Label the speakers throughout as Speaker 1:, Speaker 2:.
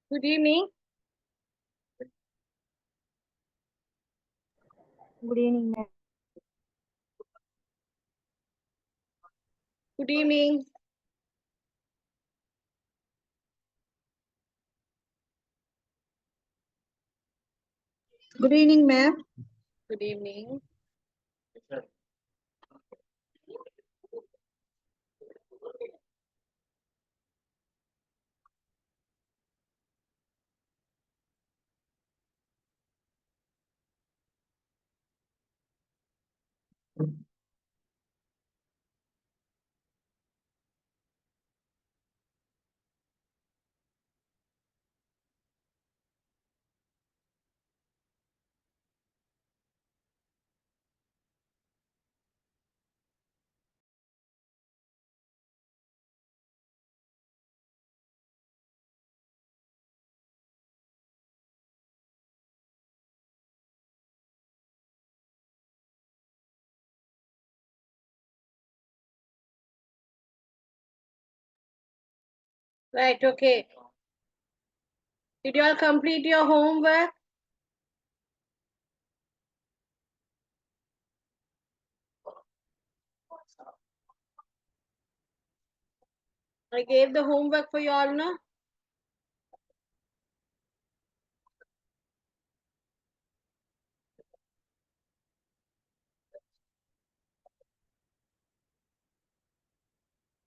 Speaker 1: Good evening.
Speaker 2: Good evening, ma'am.
Speaker 1: Good evening.
Speaker 2: Good evening, ma'am.
Speaker 1: Good evening. Right, okay. Did you all complete your homework? I gave the homework for you all, no?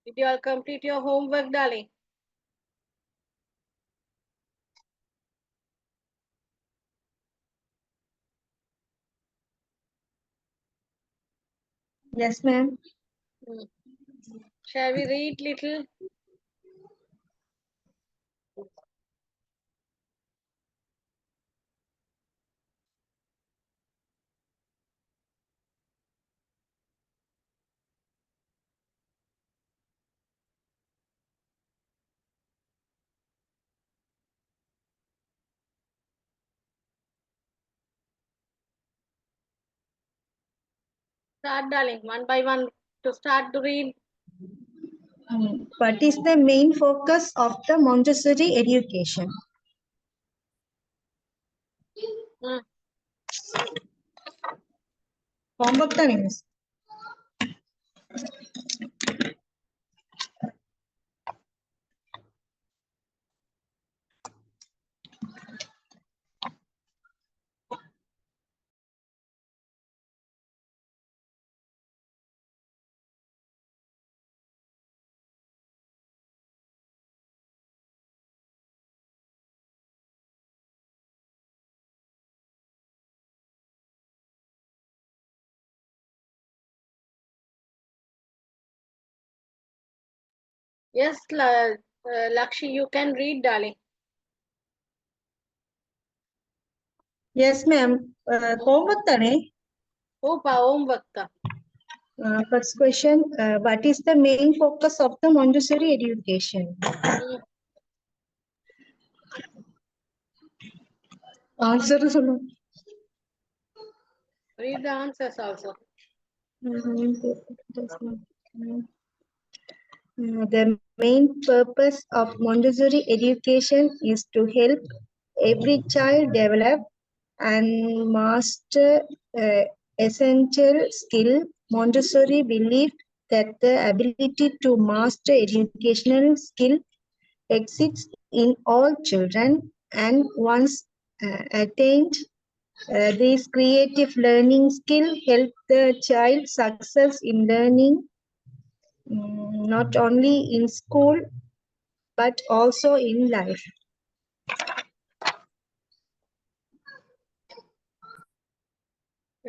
Speaker 1: Did you all complete your homework, darling?
Speaker 2: Yes, ma'am.
Speaker 1: Shall we read little? Start, darling, one by one to start to read.
Speaker 2: What is the main focus of the Montessori education?
Speaker 1: Hmm.
Speaker 2: Homework done, miss.
Speaker 1: Yes, Lakshi, you can read, darling.
Speaker 2: Yes, ma'am. Homework done.
Speaker 1: Oh, homework.
Speaker 2: First question. What is the main focus of the Montessori education? Answer.
Speaker 1: Read the answers also.
Speaker 2: The main purpose of Montessori education is to help every child develop and master essential skill. Montessori believed that the ability to master educational skill exists in all children, and once attained, this creative learning skill help the child success in learning not only in school, but also in life.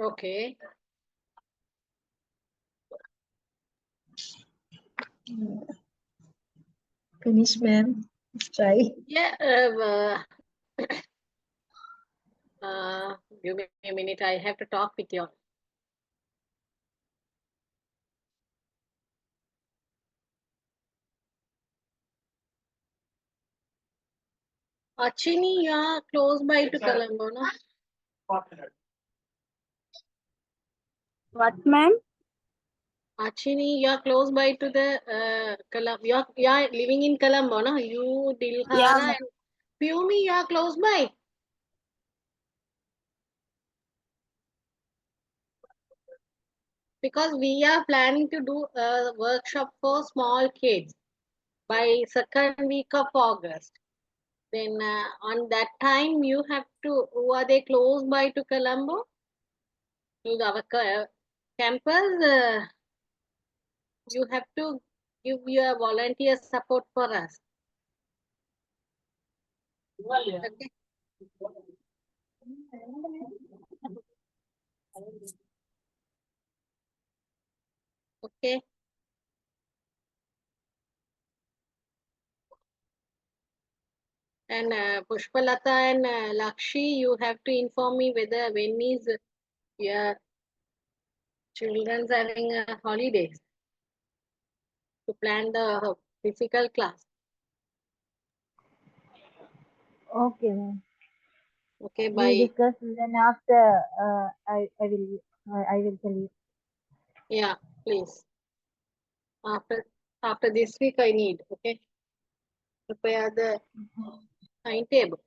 Speaker 1: Okay.
Speaker 2: Finish, ma'am. Try.
Speaker 1: Yeah. Give me a minute. I have to talk with you. Achini, you are close by to Colombo, no?
Speaker 3: What, ma'am?
Speaker 1: Achini, you are close by to the Colombo. You are living in Colombo, no? You,
Speaker 3: Yeah,
Speaker 1: Dilhara,
Speaker 3: ma'am.
Speaker 1: and Pumi, you are close by. Because we are planning to do a workshop for small kids by second week of August. Then on that time, you have to, who are they close by to Colombo? To our campus, you have to give your volunteer support for us. Okay. Okay. And Pushpalata and Lakshi, you have to inform me whether when is your children's having holidays to plan the physical class.
Speaker 3: Okay, ma'am.
Speaker 1: Okay,
Speaker 3: We
Speaker 1: by
Speaker 3: discuss then after. I will tell you.
Speaker 1: yeah, please. After this week, I need okay. Prepare the timetable.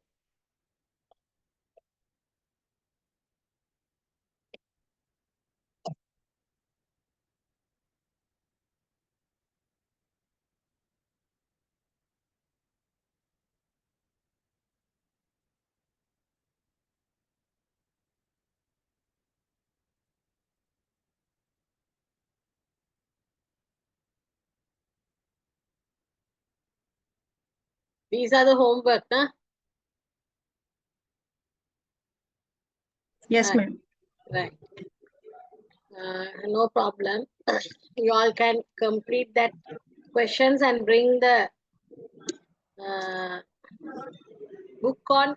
Speaker 1: These are the homework, huh?
Speaker 2: Yes,
Speaker 1: Right.
Speaker 2: ma'am.
Speaker 1: Right. No problem. You all can complete that questions and bring the book on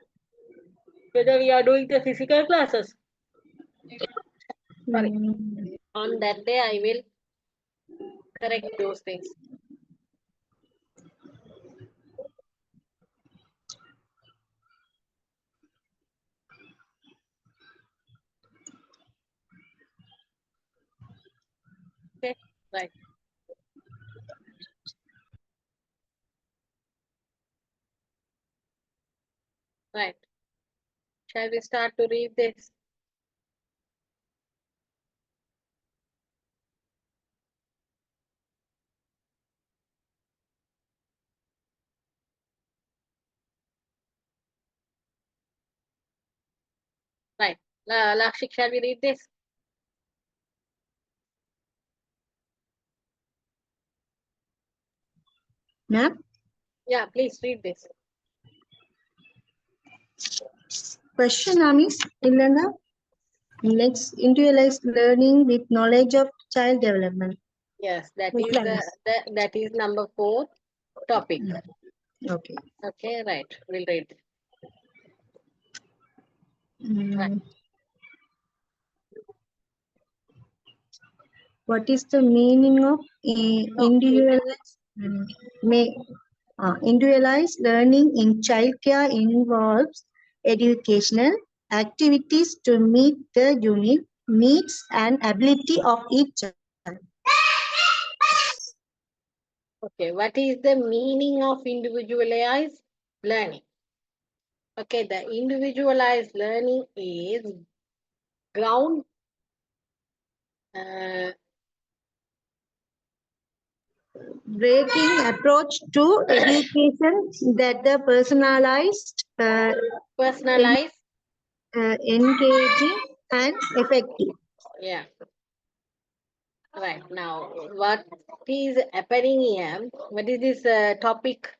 Speaker 1: whether we are doing the physical classes. Sorry. On that day, I will correct those things. Okay. Right. Right. Shall we start to read this? Right. Lakshik, shall we read this?
Speaker 2: Ma'am,
Speaker 1: Yeah, please read this.
Speaker 2: question, Amis, Ilanga. Let's individualize learning with knowledge of child development.
Speaker 1: Yes, that
Speaker 2: Which
Speaker 1: is
Speaker 2: one
Speaker 1: the, that is number 4 topic.
Speaker 2: Okay.
Speaker 1: Okay, right. We'll read.
Speaker 2: Mm. What is the meaning of individualized? Individualized learning in childcare involves educational activities to meet the unique needs and ability of each child.
Speaker 1: Okay, what is the meaning of individualized learning? Okay, the individualized learning is ground
Speaker 2: Breaking approach to education that the personalized,
Speaker 1: personalized.
Speaker 2: engaging and effective.
Speaker 1: Yeah. Right now, what is happening here? What is this topic?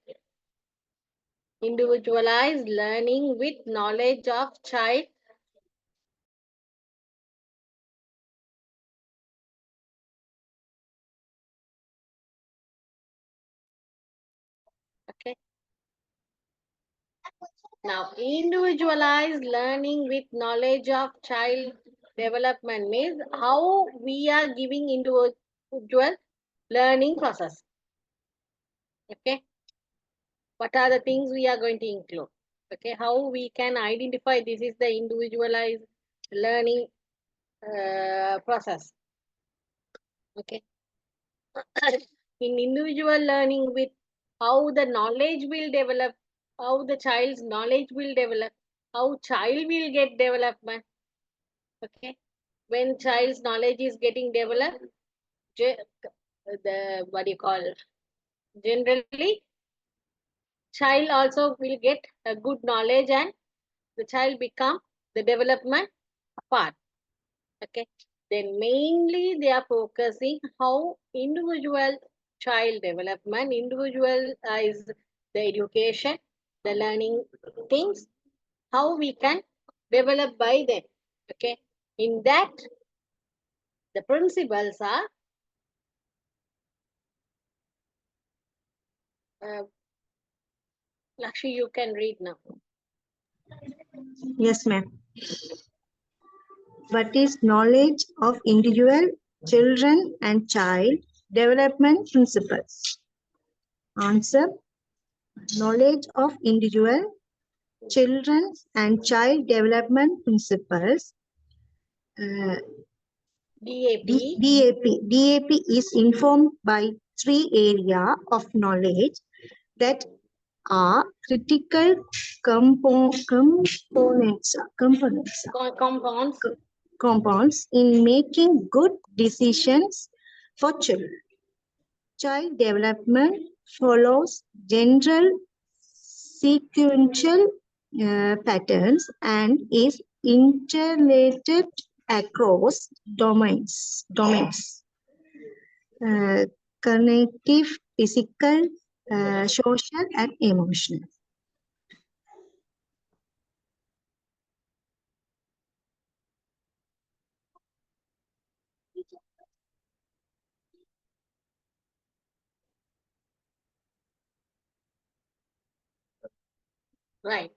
Speaker 1: Individualized learning with knowledge of child. Okay. Now, individualized learning with knowledge of child development means how we are giving individual learning process. Okay. What are the things we are going to include? Okay. How we can identify this is the individualized learning process. Okay. In individual learning with how the knowledge will develop, how the child's knowledge will develop, how child will get development. Okay. When child's knowledge is getting developed, the what do you call, generally child also will get a good knowledge and the child become the development part. Okay. Then mainly they are focusing how individual child development, individualize the education, the learning things, how we can develop by them. Okay. In that, the principles are Lakshi, you can read now.
Speaker 2: Yes, ma'am. What is knowledge of individual, children and child development principles? Answer. Knowledge of individual, children and child development principles.
Speaker 1: DAP.
Speaker 2: DAP is informed by three areas of knowledge that are critical
Speaker 1: Compounds.
Speaker 2: compounds in making good decisions for children. Child development follows general sequential patterns and is interrelated across domains. Cognitive, physical, social and emotional.
Speaker 1: Right.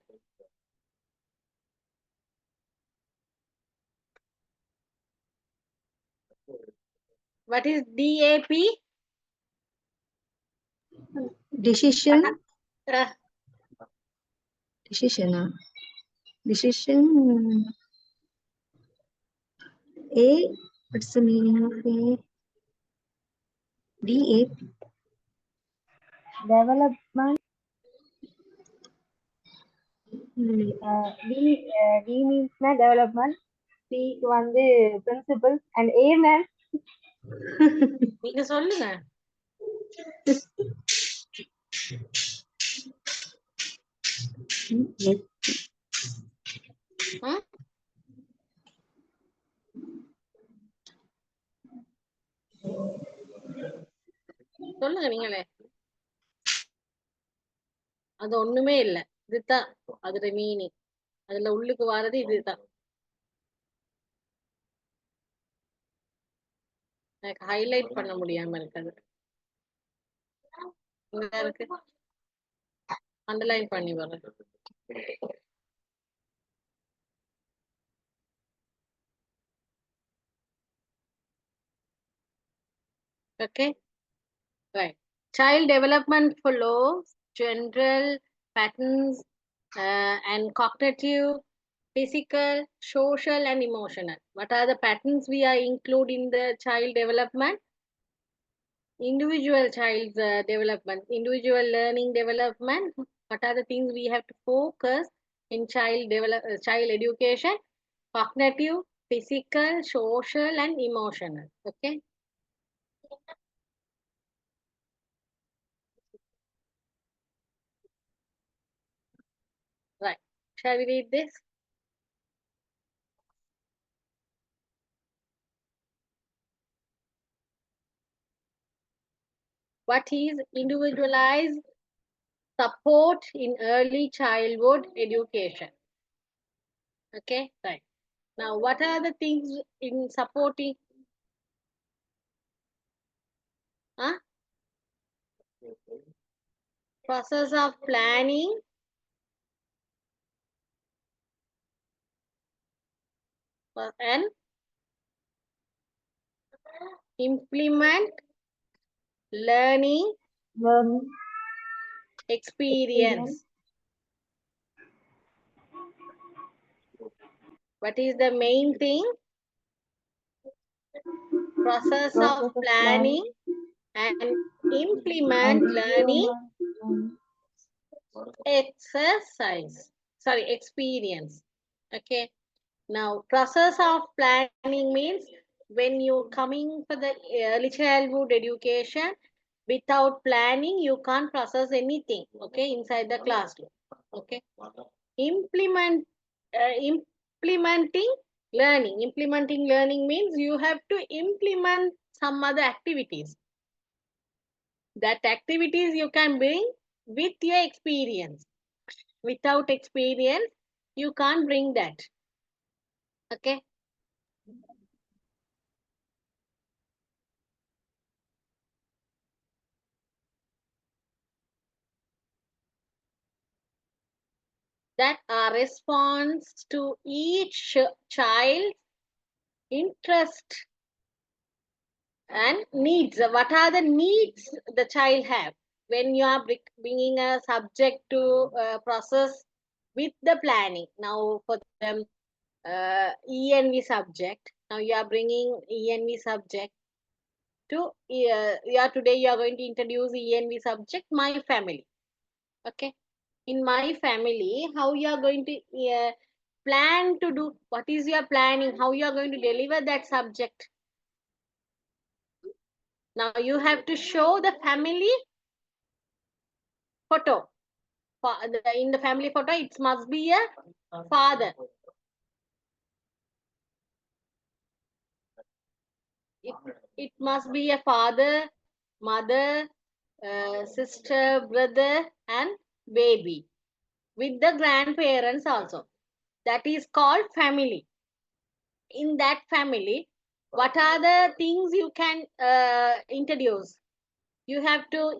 Speaker 1: What is DAP?
Speaker 2: Decision.
Speaker 1: Uh,
Speaker 2: Decision. Decision. A. What's the meaning of A? DAP.
Speaker 3: Development. D means development. C வந்து principles and A man.
Speaker 1: நீங்க சொல்லுங்க. ம்? சொல்லுங்க நீங்களே. அது ஒண்ணுமே இல்ல. இதுதான் அதோட மீனிங். அதுல உள்ளுக்கு வர்றது இதுதான். எனக்கு ஹைலைட் பண்ண முடியாம இருக்குது. இங்க இருக்கு. அண்டர்லைன் பண்ணி வர்றது. Okay. Right. Child development follows general patterns and cognitive, physical, social, and emotional. What are the patterns we are include in the child development? Individual child's development, individual learning development. What are the things we have to focus in child education? Cognitive, physical, social, and emotional. Okay. Right. Shall we read this? What is individualized support in early childhood education? Okay, right. Now, what are the things in supporting? Huh? Process of planning, and implement learning
Speaker 3: Learning
Speaker 1: experience. What is the main thing? Process of planning and implement learning exercise. Sorry, experience. Okay. Now, process of planning means when you coming for the early childhood education, without planning, you can't process anything. Okay, inside the classroom. Okay. Implement, implementing learning. Implementing learning means you have to implement some other activities. That activities you can bring with your experience. Without experience, you can't bring that. Okay. That are response to each child's interest and needs. What are the needs the child have? When you are bringing a subject to process with the planning. Now for them, ENV subject. Now you are bringing ENV subject to, today you are going to introduce ENV subject, my family. Okay. In my family, how you are going to plan to do, what is your planning, how you are going to deliver that subject. Now you have to show the family photo. In the family photo, it must be a father. It must be a father, mother, sister, brother, and baby with the grandparents also. That is called family. In that family, what are the things you can introduce? You have to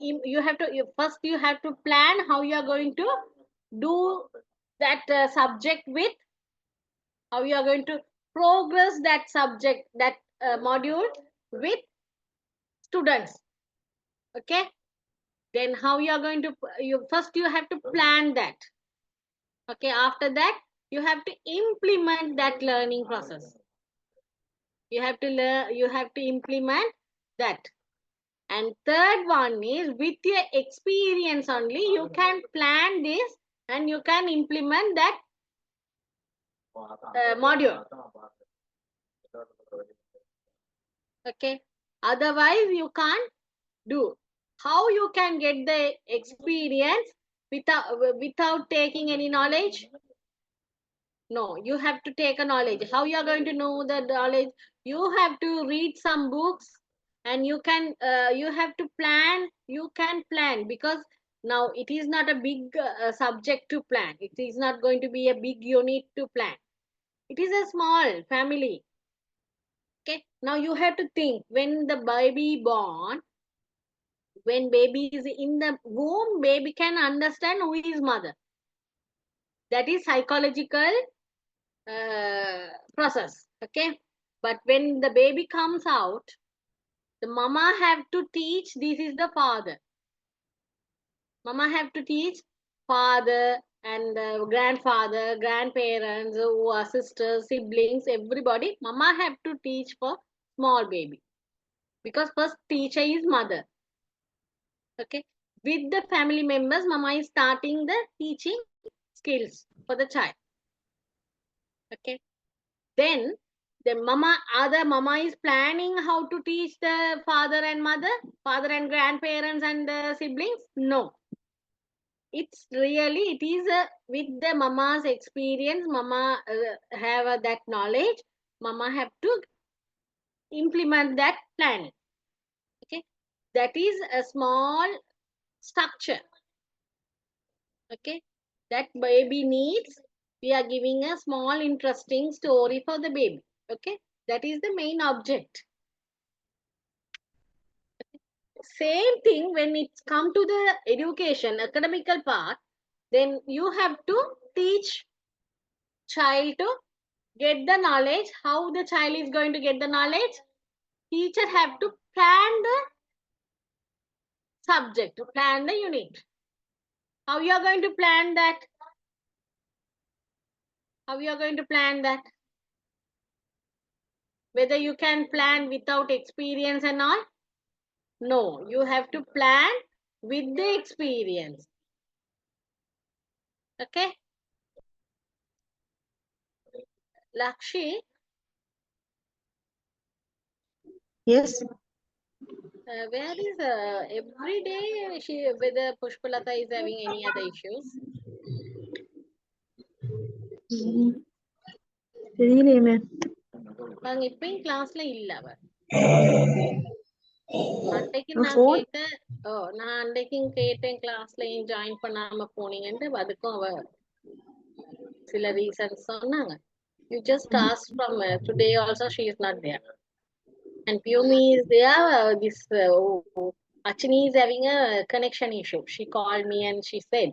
Speaker 1: first you have to plan how you are going to do that subject with, how you are going to progress that subject, that module with students. Okay, then how you are going to, you first you have to plan that. Okay, after that you have to implement that learning process. You have to learn, you have to implement that. And third one is with your experience only you can plan this and you can implement that module. Okay, otherwise you can't do. How you can get the experience without taking any knowledge? No, you have to take a knowledge. How you are going to know the knowledge? You have to read some books, and you can you have to plan. You can plan, because now it is not a big subject to plan. It is not going to be a big unit to plan. It is a small family. Okay, now you have to think when the baby born, when baby is in the womb, baby can understand who is mother. That is psychological process. Okay, but when the baby comes out, the mama have to teach this is the father. Mama have to teach father and grandfather, grandparents, who are sisters, siblings, everybody. Mama have to teach for small baby, because first teacher is mother. Okay, with the family members, mama is starting the teaching skills for the child. Okay, then the other mama is planning how to teach the father and mother, father and grandparents and siblings. No, it's really, it is with the mama's experience. Mama have that knowledge. Mama have to implement that planning. Okay, That is a small structure. Okay, that baby needs, we are giving a small interesting story for the baby. Okay, that is the main object. Same thing when it's come to the education, academical part, then you have to teach child to get the knowledge. How the child is going to get the knowledge? Teacher have to plan the subject, plan the unit. How you are going to plan that? How you are going to plan that? Whether you can plan without experience and all? No, you have to plan with the experience. Okay? Lakshi,
Speaker 2: Yes.
Speaker 1: where is every day whether Pushpalata is having any other issues?
Speaker 2: Really, ma'am.
Speaker 1: இப்பயும் கிளாஸ்ல இல்ல அவ அன்றைக்கு நான்
Speaker 2: Phone.
Speaker 1: கேட்டேன். நான் அன்றைக்கும் கேட்டேன் கிளாஸ்லயும் ஜாயின் பண்ணாம போனீங்கன்னு. அதுக்கும் அவ சில ரீசன்ஸ் சொன்னாங்க. You just ask from today also she is not there. And Piyumi is there. Achini is having a connection issue. She called me and she said.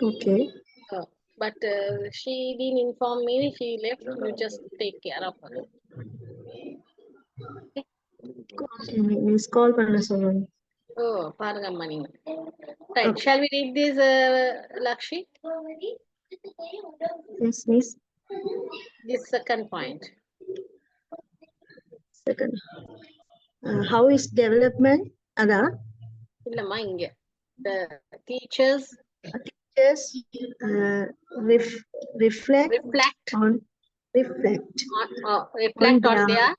Speaker 2: Okay.
Speaker 1: But she didn't inform me. She left. You just take care of her.
Speaker 2: Okay, miss call பண்ண சொல்லுங்க.
Speaker 1: Oh, பாருங்க மணி. Right. Shall we read this, Lakshi?
Speaker 2: Yes, miss.
Speaker 1: This second point.
Speaker 2: Second. How is development? Ada.
Speaker 1: இல்லம்மா இங்க. The teachers
Speaker 2: Teachers reflect
Speaker 1: reflect
Speaker 2: on
Speaker 1: their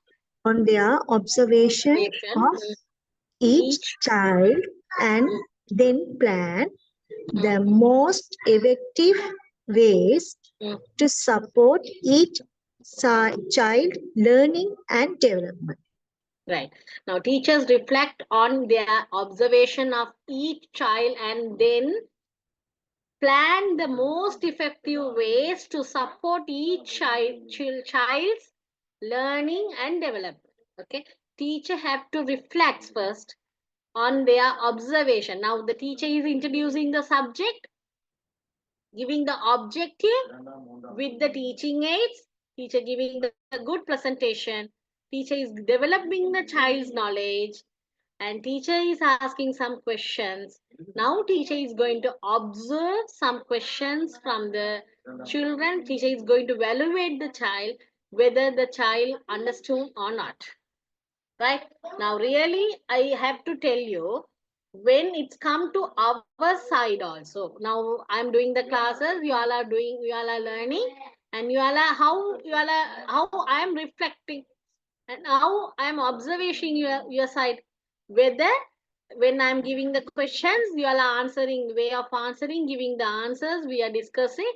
Speaker 2: on their observation
Speaker 1: observation,
Speaker 2: of each child and then plan the most effective ways to support each child learning and development.
Speaker 1: Right. Now, teachers reflect on their observation of each child and then plan the most effective ways to support each child's learning and development. Okay. Teacher have to reflect first on their observation. Now, the teacher is introducing the subject, giving the objective with the teaching aids, teacher giving the good presentation, teacher is developing the child's knowledge, and teacher is asking some questions. Now teacher is going to observe some questions from the children. Teacher is going to evaluate the child, whether the child understood or not. Right? Now really I have to tell you, when it's come to our side also, now I'm doing the classes, you all are learning, and you all are how I am reflecting, and now I am observing your side, whether when I'm giving the questions, you all are answering, way of answering, giving the answers, we are discussing.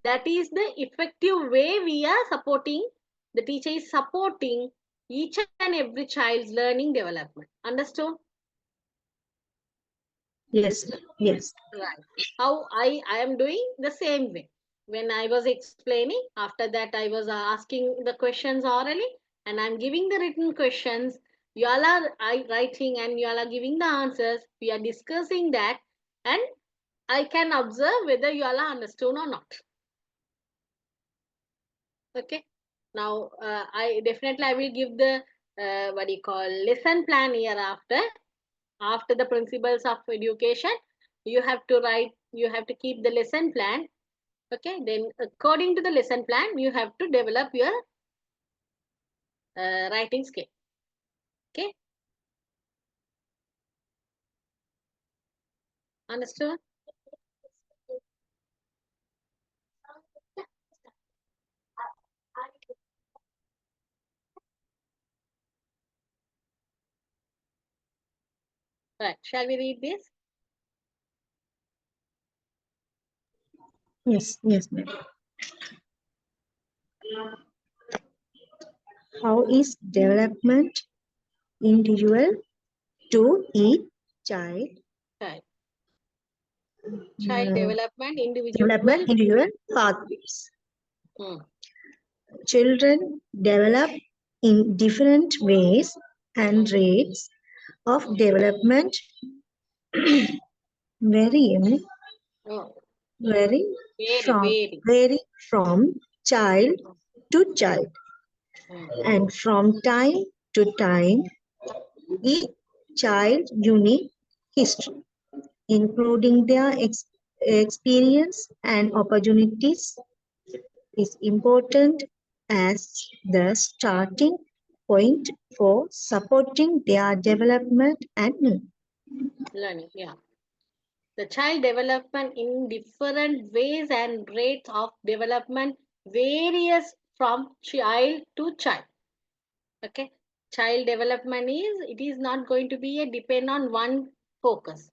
Speaker 1: That is the effective way we are supporting. The teacher is supporting each and every child's learning development. Understood?
Speaker 2: Yes, yes.
Speaker 1: Right. How I am doing the same way. When I was explaining, after that I was asking the questions orally, and I'm giving the written questions. You all are writing and you all are giving the answers. We are discussing that, and I can observe whether you all are understood or not. Okay. Now I will give the what do you call, lesson plan hereafter. After the principles of education, you have to write, you have to keep the lesson plan. Okay, then according to the lesson plan, you have to develop your writing skill. Okay, understood? Right, shall we read this?
Speaker 2: Yes, yes, ma'am. How is development individual to each child
Speaker 1: Child. Child development,
Speaker 2: development individual pathways.
Speaker 1: Hmm.
Speaker 2: Children develop in different ways and rates of development vary,
Speaker 1: Oh,
Speaker 2: vary
Speaker 1: vary.
Speaker 2: vary from child to child
Speaker 1: Hmm.
Speaker 2: and from time to time. Each child unique history, including their experience and opportunities, is important as the starting point for supporting their development and
Speaker 1: Learning, yeah. The child development in different ways and rates of development varies from child to child. Okay, child development it is not going to be a depend on one focus.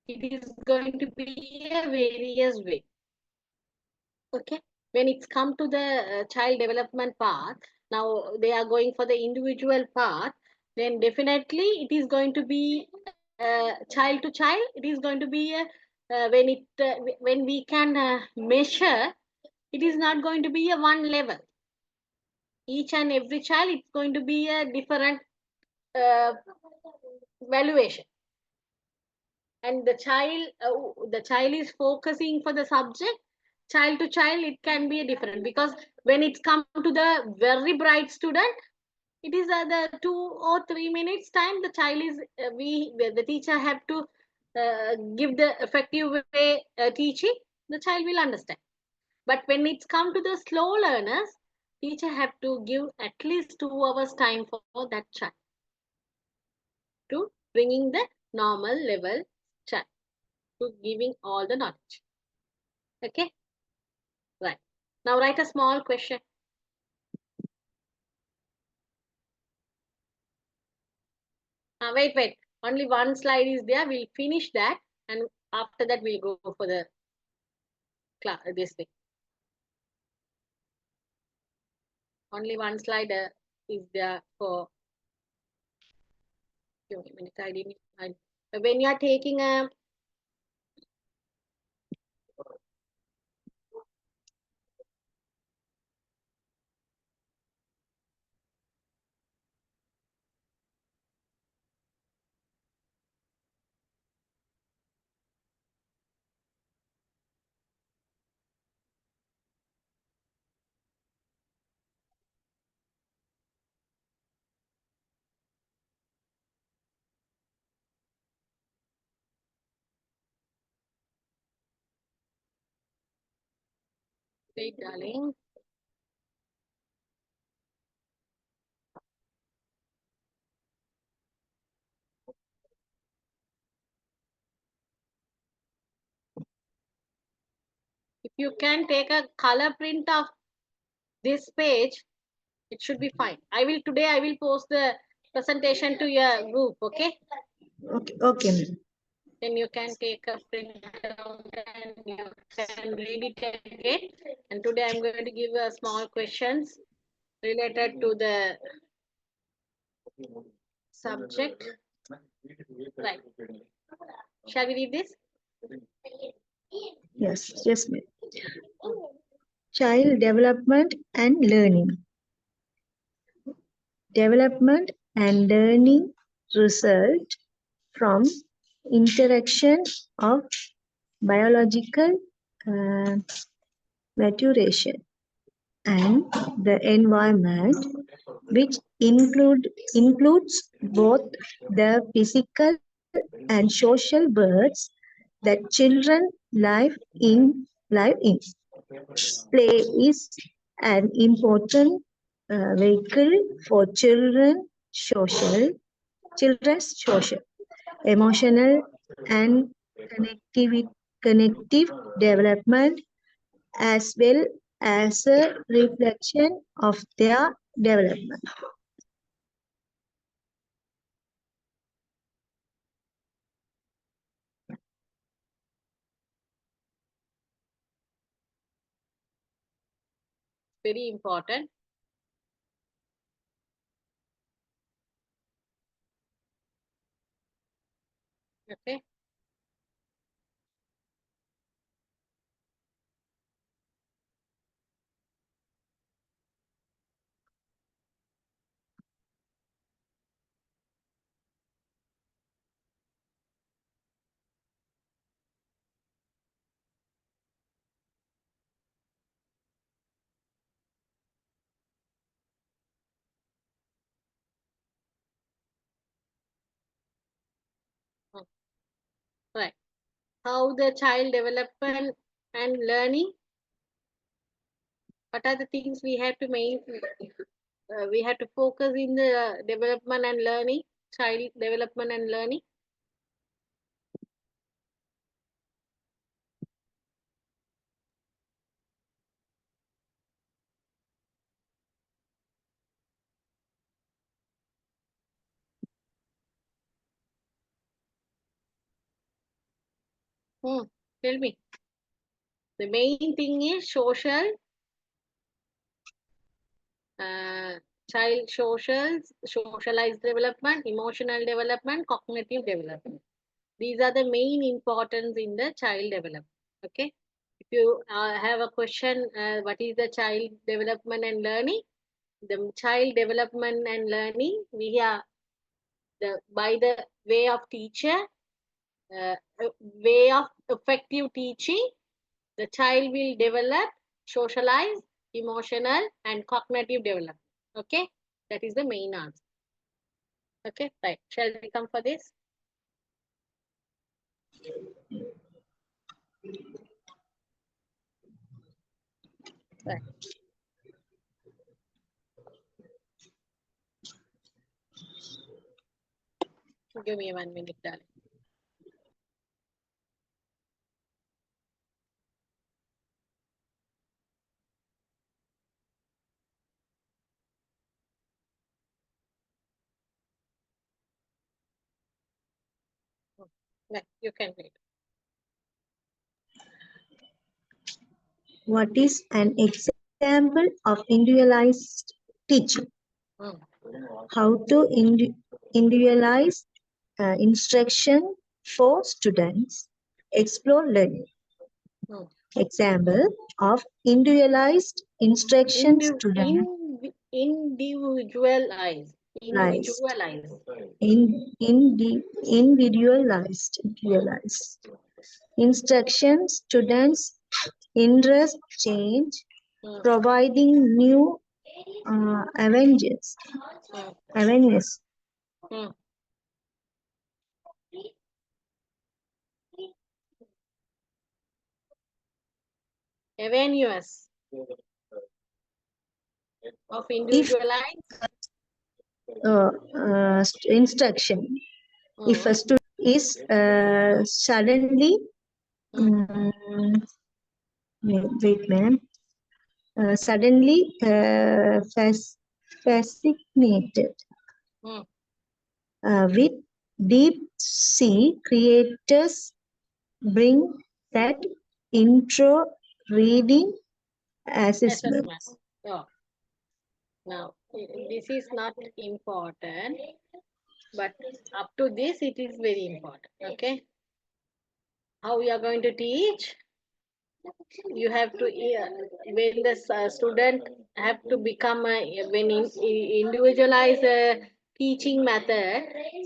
Speaker 1: It is going to be a various way. Okay, when it's come to the child development path, now they are going for the individual path, then definitely it is going to be child to child. It is going to be when we can measure, it is not going to be a one level. Each and every child, it's going to be a different uh, valuation, and the child is focusing for the subject. Child to child, it can be different, because when it's come to the very bright student, it is the 2 or 3 minutes time the child is the teacher have to give the effective way teaching, the child will understand. But when it's come to the slow learners, teacher have to give at least 2 hours time for that child to bringing the normal level child to giving all the knowledge. Okay, right. Now write a small question. Wait. Only one slide is there. We'll finish that, and after that we'll go for the class. This thing. Only one slide is there for. Give me a minute. I didn't. When you are taking a wait, darling. If you can take a color print of this page, it should be fine. Today I will post the presentation to your group. Okay.
Speaker 2: Okay, ma'am.
Speaker 1: Then you can take a print out and you can read it again. And today I'm going to give small questions related to the subject. Right. Shall we read this?
Speaker 2: Yes, ma'am. Child development and learning. Development and learning result from interaction of biological uh, maturation and the environment, which includes both the physical and social worlds that children live in. Play is an important vehicle for children's social, emotional, and connective development, as well as a reflection of their development.
Speaker 1: Very important. Okay. Hmm. Right. How the child development and learning. What are the things we have to we have to focus in the development and learning, child development and learning? Tell me. The main thing is social, uh, child socialized development, emotional development, cognitive development. These are the main importance in the child development. Okay. If you have a question, what is the child development and learning? The child development and learning, we are by the way of teacher, way of effective teaching, the child will develop socialize, emotional, and cognitive development. Okay, that is the main answer. Okay, right. Shall we come for this? Right. Give me 1 minute, darling. Right, you can read.
Speaker 2: What is an example of individualized teaching?
Speaker 1: Hmm.
Speaker 2: How to individualize instruction for students. Explore learning.
Speaker 1: Hmm.
Speaker 2: Example of individualized instruction student.
Speaker 1: Individualize. Individualize.
Speaker 2: Individualized instruction students interest change,
Speaker 1: Hmm.
Speaker 2: providing new awareness.
Speaker 1: Hmm. Awareness of
Speaker 2: If
Speaker 1: individualized.
Speaker 2: instruction, if a student is suddenly wait ma'am, suddenly fascinated
Speaker 1: Hmm.
Speaker 2: with deep sea creators bring that intro reading assessment.
Speaker 1: Assessment. Oh, now this is not important, but up to this it is very important. Okay, how we are going to teach? You have to when the student have to become when individualize teaching method,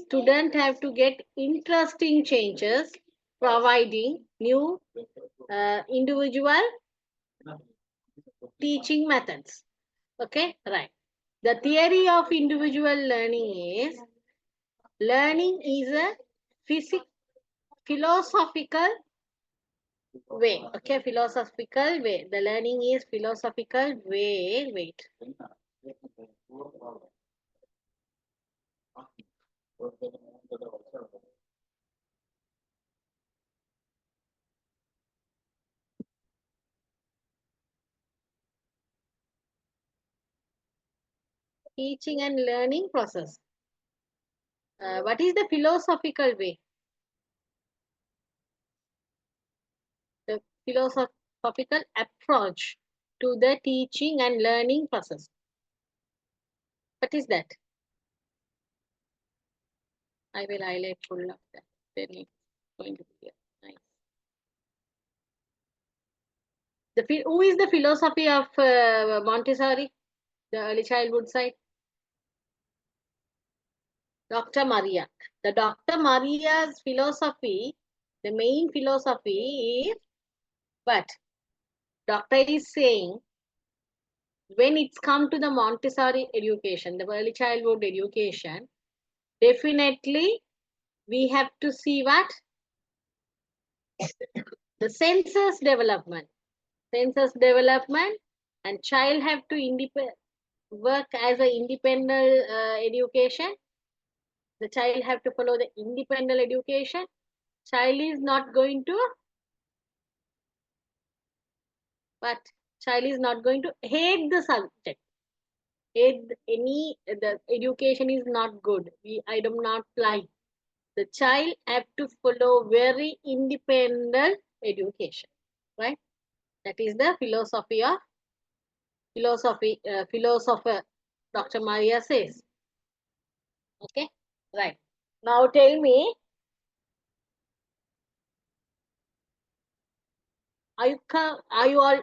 Speaker 1: student have to get interesting changes, providing new individual teaching methods. Okay, right. The theory of individual learning is a philosophical way. Okay, philosophical way. The learning is philosophical way. Wait. Teaching and learning process. What is the philosophical way? The philosophical approach to the teaching and learning process. What is that? I will highlight full of that. Then Going to be here. Nice. Who is the philosophy of Montessori, the early childhood side? Dr. Maria. The Dr. Maria's philosophy, the main philosophy is what? Doctor is saying, when it's come to the Montessori education, the early childhood education, definitely we have to see what? The senses development. Senses development, and child have to work as an independent education. The child have to follow the independent education. Child is not going to, but child is not going to hate the subject. The education is not good. I do not like. The child have to follow very independent education, right? That is the philosopher Dr. Maria says. Okay, right. Now tell me, are you all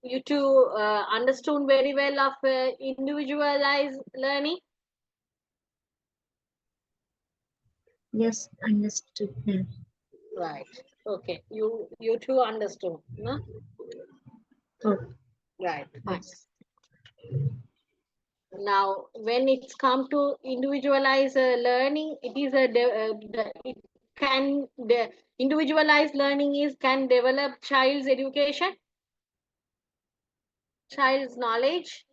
Speaker 1: you two understood very well of individualized learning?
Speaker 2: Yes, understood, ma'am.
Speaker 1: Right. Okay. You two understood, no?
Speaker 2: Oh,
Speaker 1: Right. Fine.
Speaker 2: yes.
Speaker 1: Now, when it's come to individualized learning, it is the individualized learning can develop child's education, child's knowledge.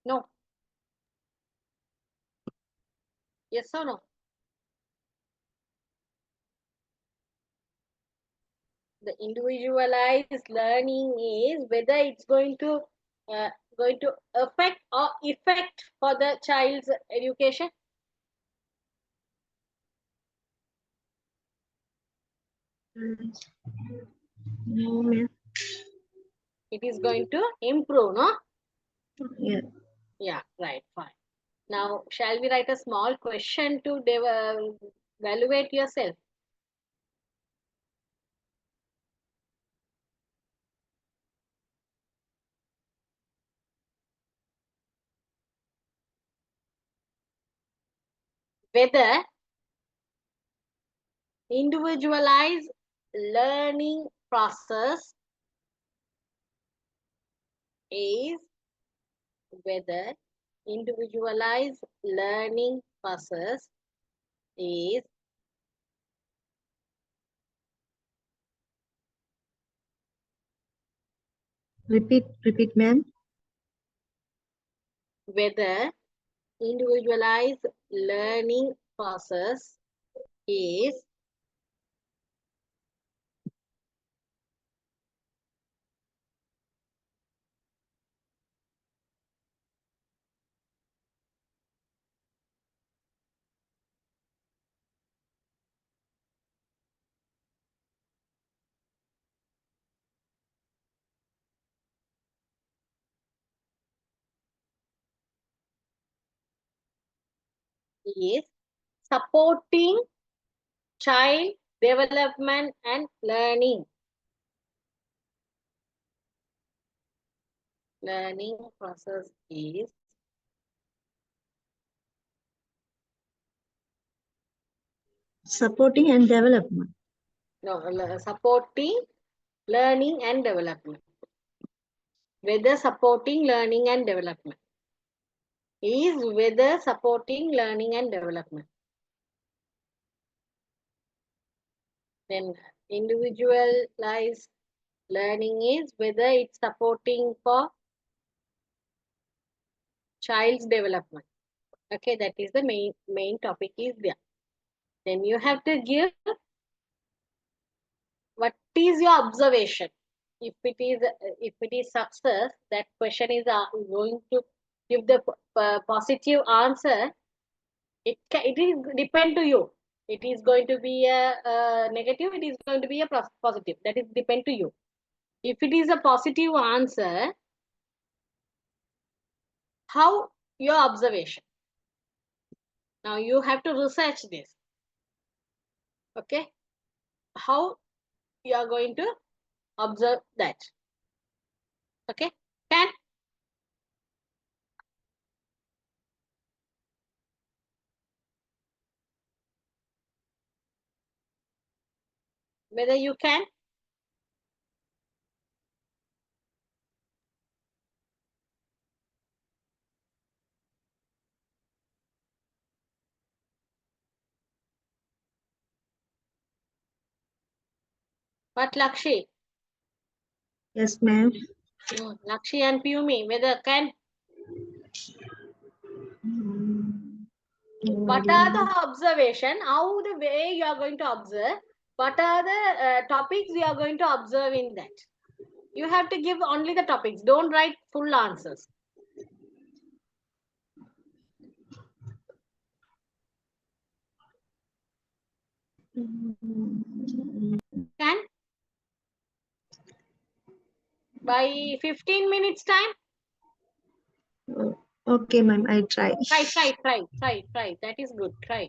Speaker 1: No. Yes or no? The individualized learning is whether it's going to affect or effect for the child's education.
Speaker 2: No, ma'am.
Speaker 1: It is going to improve, no?
Speaker 2: Yeah.
Speaker 1: Yeah, right, fine. Now, shall we write a small question to evaluate yourself? Whether individualized learning process is whether individualized learning process is
Speaker 2: Repeat, ma'am.
Speaker 1: whether individualized learning process is supporting child development and learning. Learning process is
Speaker 2: Supporting and development.
Speaker 1: supporting learning and development. Whether supporting learning and development is whether supporting learning and development. Then individualized learning is whether it's supporting for child's development. Okay, that is the main topic is there. Then you have to give what is your observation. If it is success, that question is going to give the positive answer. It is depend to you. It is going to be a negative. It is going to be a positive. That is depend to you. If it is a positive answer, how your observation? Now you have to research this. Okay. How you are going to observe that. Okay. Can? Whether you can? But Lakshi,
Speaker 2: Yes, ma'am.
Speaker 1: Lakshi and Piyumi, whether can? What are the observation? How the way you are going to observe? What are the topics you are going to observe in that? You have to give only the topics. Don't write full answers. Can? By 15 minutes time?
Speaker 2: Okay, ma'am, I try.
Speaker 1: Try. That is good. Try.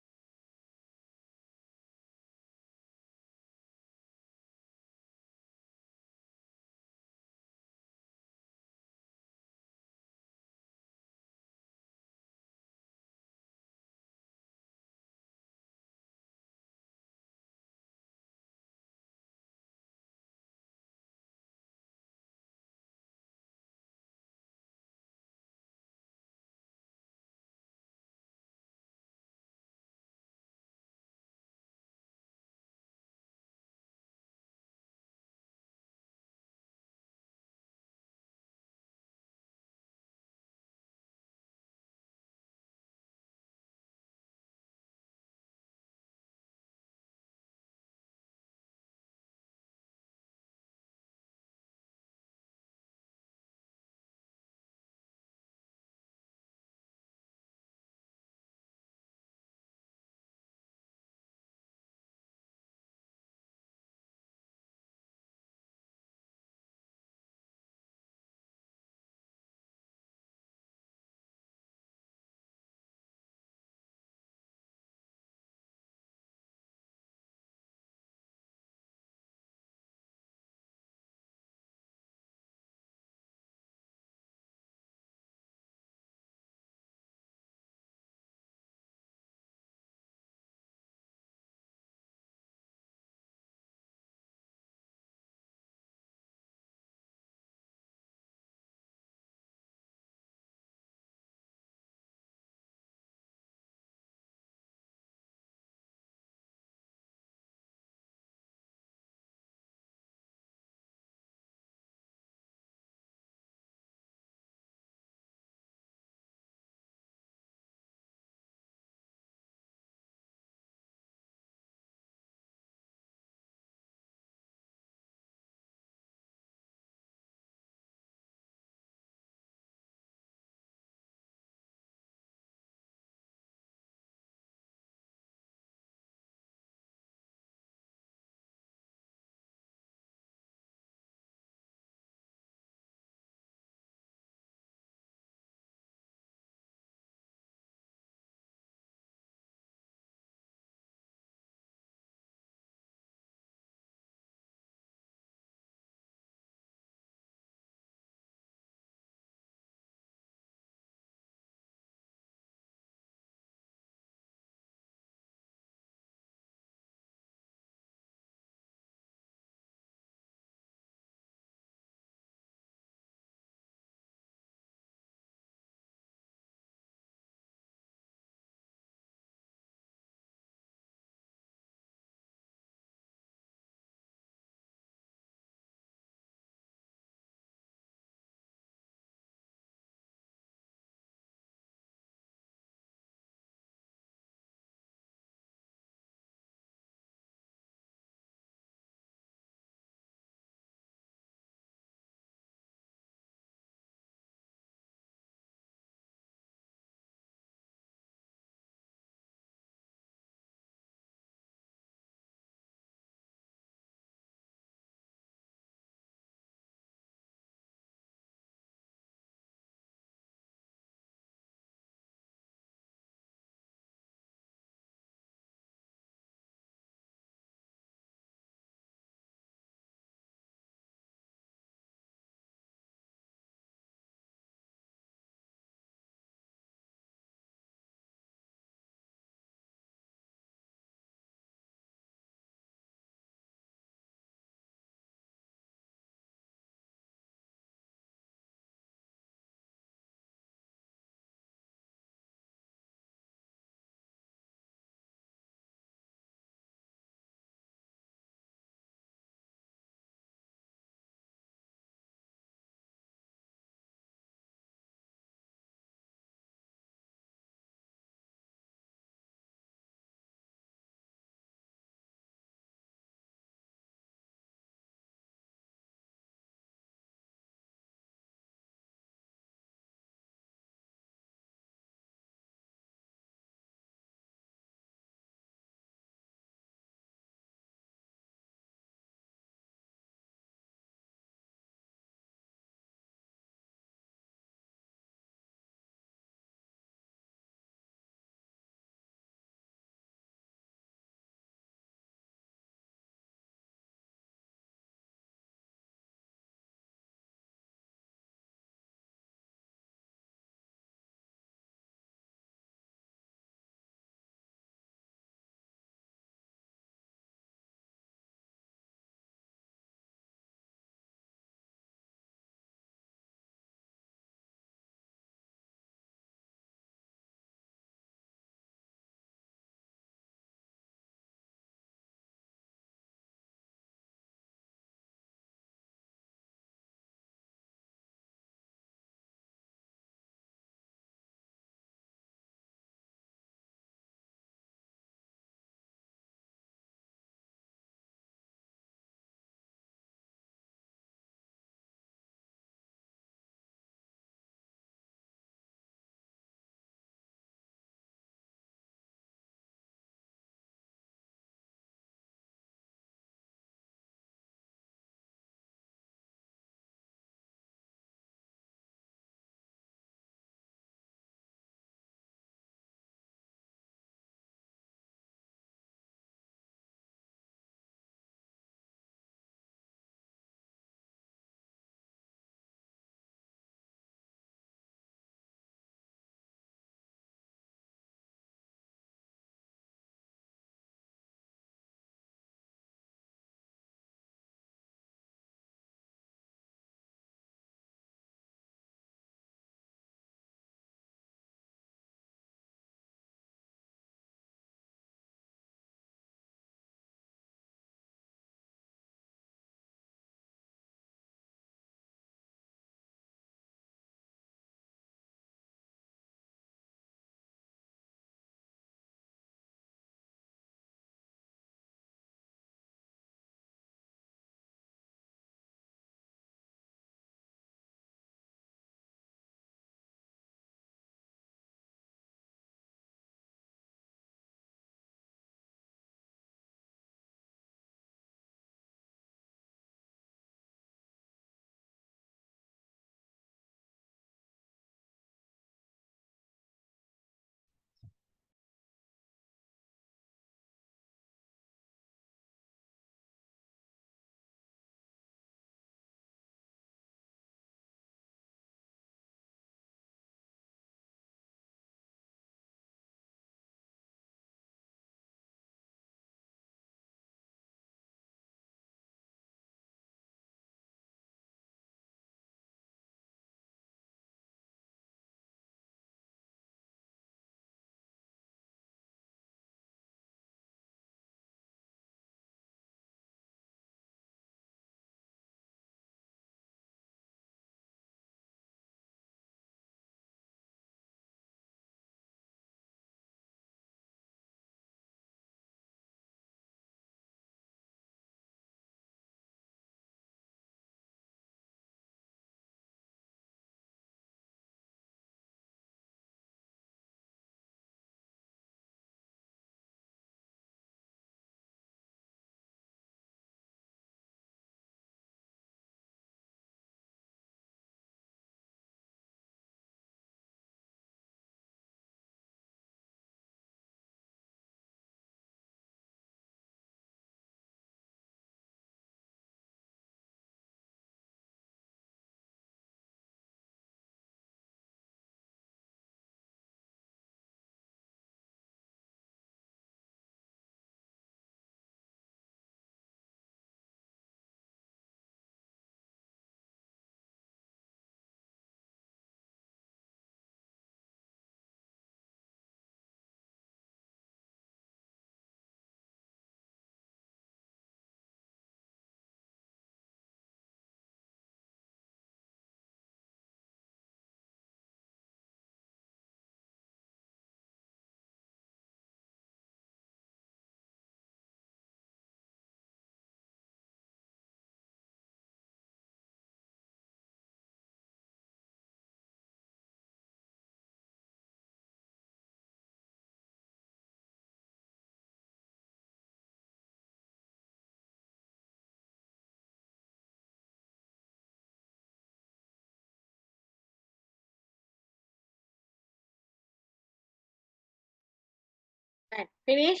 Speaker 1: Right. Finish.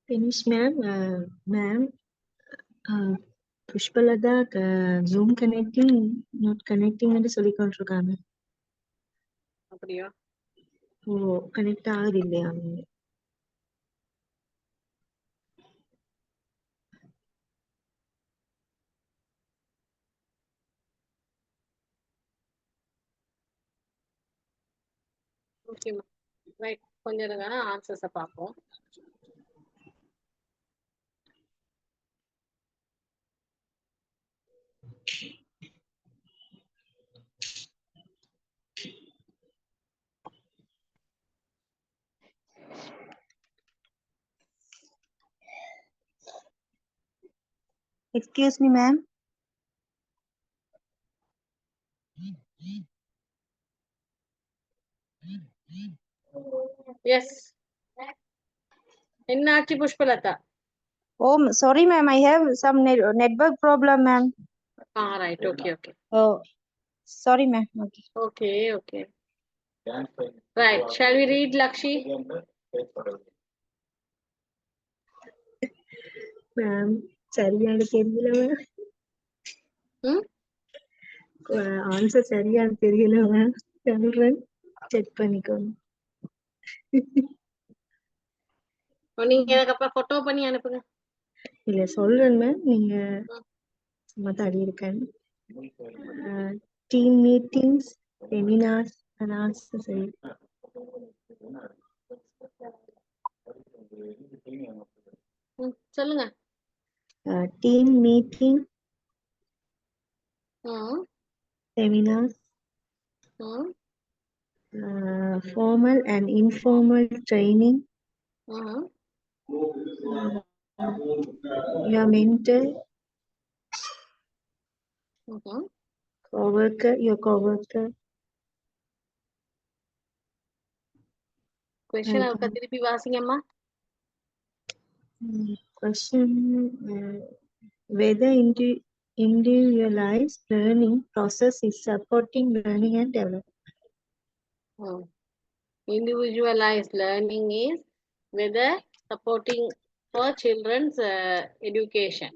Speaker 2: Finish, ma'am. Ma'am, Pushpalada Zoom connecting, not connecting என்று சொல்லிக் கொண்டிருக்காங்க.
Speaker 1: அப்படியா?
Speaker 2: ஓ, connect ஆகுது இல்லையா?
Speaker 1: Okay ma'am. Right. கொஞ்சம் இருங்க, ஆன்சர்ஸை பார்ப்போம்.
Speaker 2: Excuse me, ma'am.
Speaker 1: எஸ். என்னாச்சு Pushpalatha?
Speaker 3: Oh, sorry, ma'am. I have some network problem, ma'am.
Speaker 1: Right. Okay okay
Speaker 3: Oh, sorry, ma'am. Okay.
Speaker 1: Okay okay right. Shall we read Lakshi?
Speaker 2: Ma'am, சரியான தெரியல ma'am.
Speaker 1: ம்.
Speaker 2: Answer சரியான தெரியல மேம். சொல்றேன், செக் பண்ணிக்கோங்க.
Speaker 1: நீங்க எனக்கு அப்புறம் போட்டோ பண்ணி அனுப்புங்க.
Speaker 2: இல்ல சொல்றேன் மேம், நீங்க சும்மா தடி இருக்கேன். டீம் மீட்டிங்ஸ், செமினார்ஸ், ஆன்சர் சரி.
Speaker 1: சொல்லுங்க.
Speaker 2: டீம் மீட்டிங்,
Speaker 1: ம்.
Speaker 2: seminars,
Speaker 1: ம்.
Speaker 2: formal and informal training,
Speaker 1: ம்.
Speaker 2: your mentor,
Speaker 1: ம்.
Speaker 2: your coworker.
Speaker 1: கொஸ்டின் அவர்க்க திருப்பி வாசிங்கம்மா.
Speaker 2: Question, whether individualized learning process is supporting learning and development.
Speaker 1: Individualized learning is whether supporting for children's education.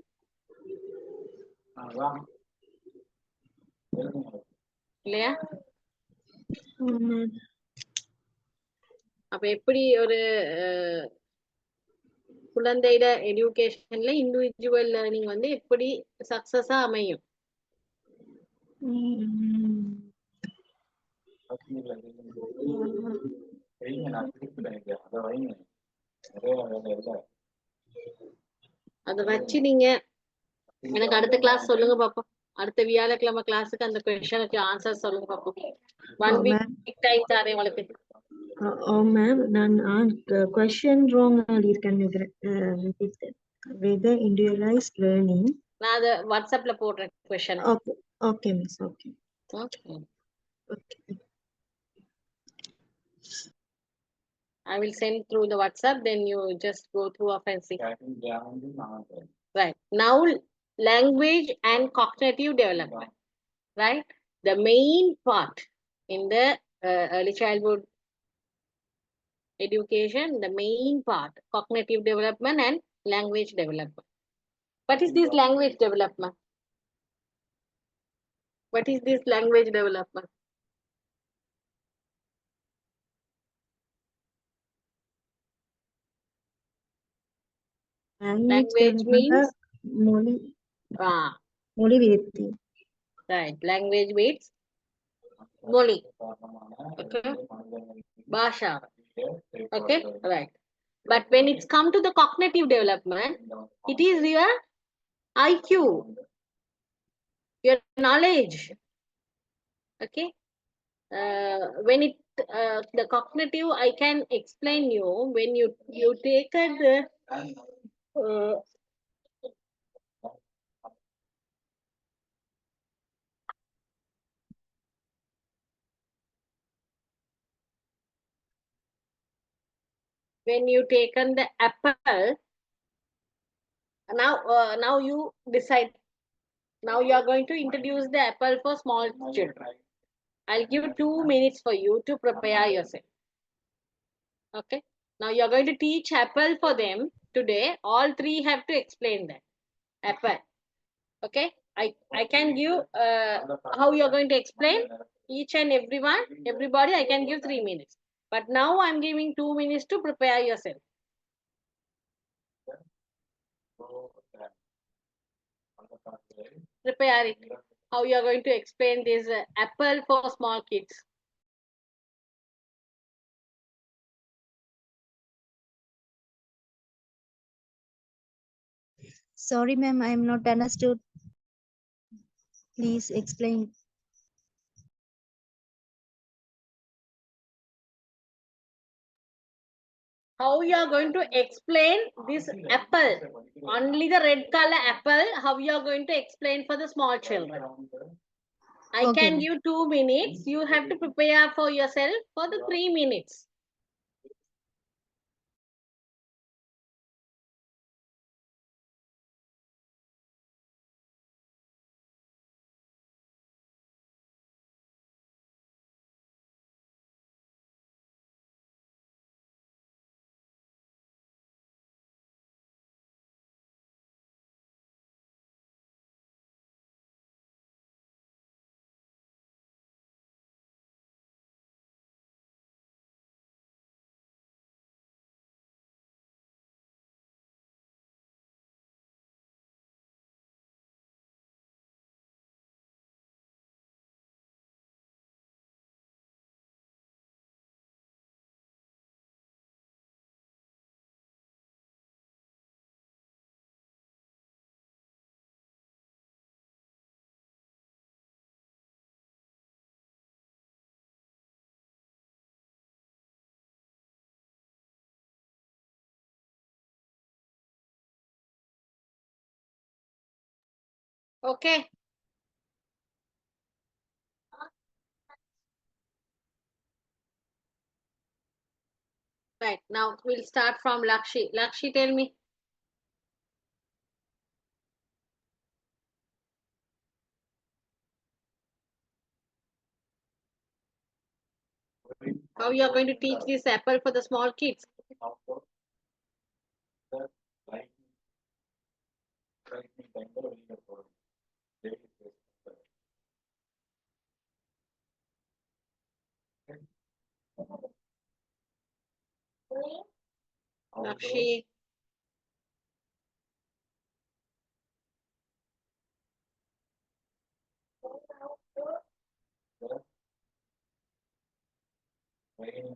Speaker 1: இல்லையா? அப்ப எப்படி ஒரு குழந்தையோட எஜுகேஷன்ல இண்டிவிஜுவல் லேர்னிங் வந்து எப்படி சக்சஸா அமையும்? அதை வச்சு நீங்க எனக்கு அடுத்த கிளாஸ் சொல்லுங்க பாப்போம். அடுத்த வியாழக்கிழமை கிளாஸுக்கு அந்த கொஸ்டினுக்கு ஆன்சர் சொல்லுங்க பாப்போம். 1 week டைம் தாரேன் உங்களுக்கு.
Speaker 2: மேம், நான் கொஸ்டின் ராங் இருக்கேன்னு நினைக்கிறேன். whether individualized learning.
Speaker 1: நான் அதை வாட்ஸ்அப்ல போடுறேன் question.
Speaker 2: Okay okay miss. Okay
Speaker 1: okay.
Speaker 2: Okay.
Speaker 1: I will send through the WhatsApp, then you just go through up and see. Right. Now, language and cognitive development. Right. The main part in the early childhood education, the main part, cognitive development and language development. What is this language development? What is this language development? Language means
Speaker 2: மொழி விருத்தி.
Speaker 1: Right. Language means moli. Okay. Bhasha. Okay. Right. But when it's come to the cognitive development, it is your IQ, your knowledge. Okay. When it the cognitive, I can explain you when you take the when you taken the apple, now you decide Now you are going to introduce the apple for small children. I'll give 2 minutes for you to prepare yourself. Okay. Now you are going to teach apple for them today. All three have to explain that. Apple. Okay. I can give how you are going to explain each and everybody. I can give 3 minutes. But now I'm giving 2 minutes to prepare yourself. Prepare it. How you are going to explain this apple for small kids.
Speaker 2: Sorry, ma'am, I am not understood. Please explain.
Speaker 1: How you are going to explain this apple, only the red color apple, how you are going to explain for the small children. I
Speaker 2: Okay.
Speaker 1: can give 2 minutes. You have to prepare for yourself for the 3 minutes. Okay. Right. Now we'll start from Lakshi. Lakshi, tell me. How you are going to teach this apple for the small kids. Lakshi.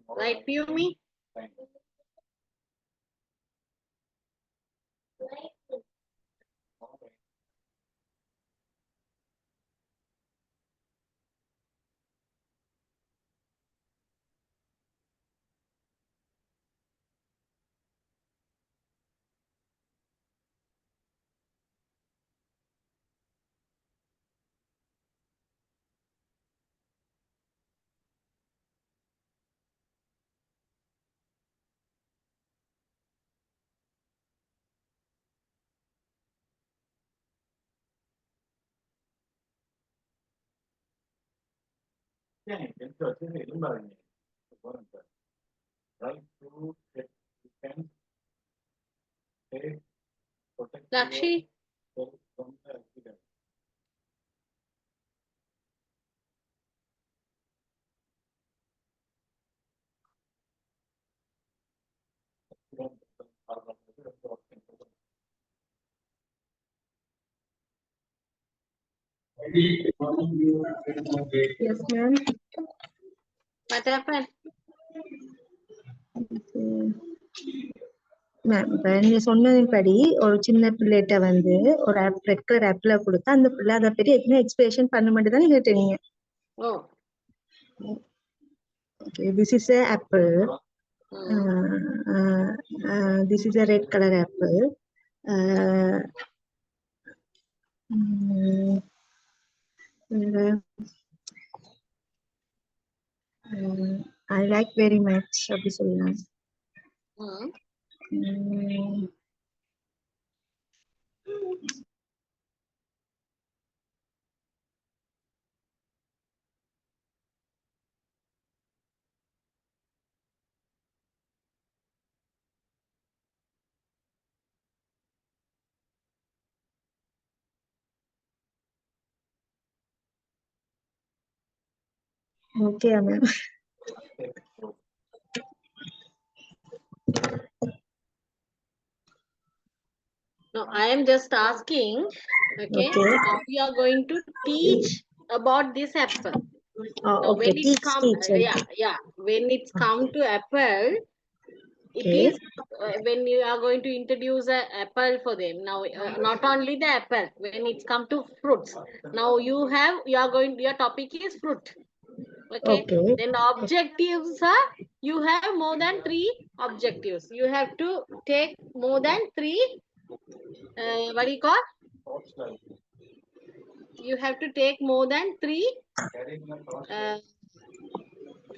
Speaker 1: Right, Piyumi? Lakshi?
Speaker 2: Yes, ma'am.
Speaker 1: What happened?
Speaker 2: Ma'am இப்போ நீங்க சொன்னதின்படி ஒரு சின்ன பிள்ளைகிட்ட வந்து ஒரு red colour ஆப்பிள கொடுத்தா அந்த பிள்ளை அதை பற்றி எதுவுமே எக்ஸ்பிரஷன் பண்ண மட்டும் தான் கேட்டீங்க.
Speaker 1: Oh.
Speaker 2: Okay, this is a apple. This is a red color apple. I like very much அப்படி சொல்லலாம். Okay, ma'am.
Speaker 1: No, I am just asking, okay,
Speaker 2: Okay.
Speaker 1: how we are going to teach about this apple. Now,
Speaker 2: Okay.
Speaker 1: when it's
Speaker 2: Teach,
Speaker 1: come,
Speaker 2: teach.
Speaker 1: when it's come to apple, it
Speaker 2: Okay.
Speaker 1: is when you are going to introduce a apple for them. Now, not only the apple, when it's come to fruits. Now your topic is fruit. Okay.
Speaker 2: Okay.
Speaker 1: Then objectives are, you have more than 3 objectives. You have to take more than 3, what do you call? You have to take more than 3 uh,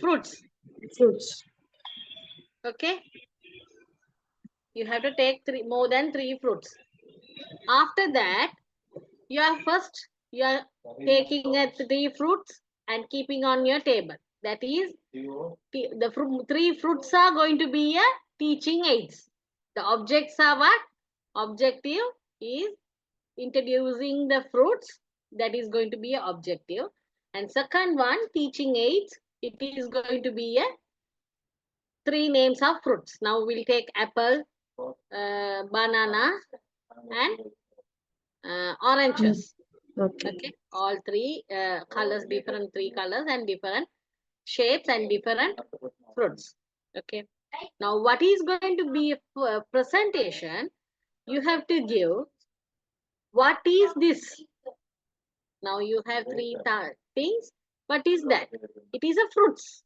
Speaker 1: fruits.
Speaker 2: Fruits.
Speaker 1: Okay. You have to take more than 3 fruits. After that, you are taking 3 fruits and keeping on your table. That is, the 3 fruits are going to be a teaching aids. The objects are what? Objective is introducing the fruits. That is going to be an objective. And second one, teaching aids. It is going to be a 3 names of fruits. Now we'll take apple, banana, and oranges.
Speaker 2: Okay.
Speaker 1: Okay, all 3 colors, different 3 colors and different shapes and different fruits. Okay, now what is going to be a presentation? You have to give, what is this? Now you have 3 things. What is that? It is a fruits.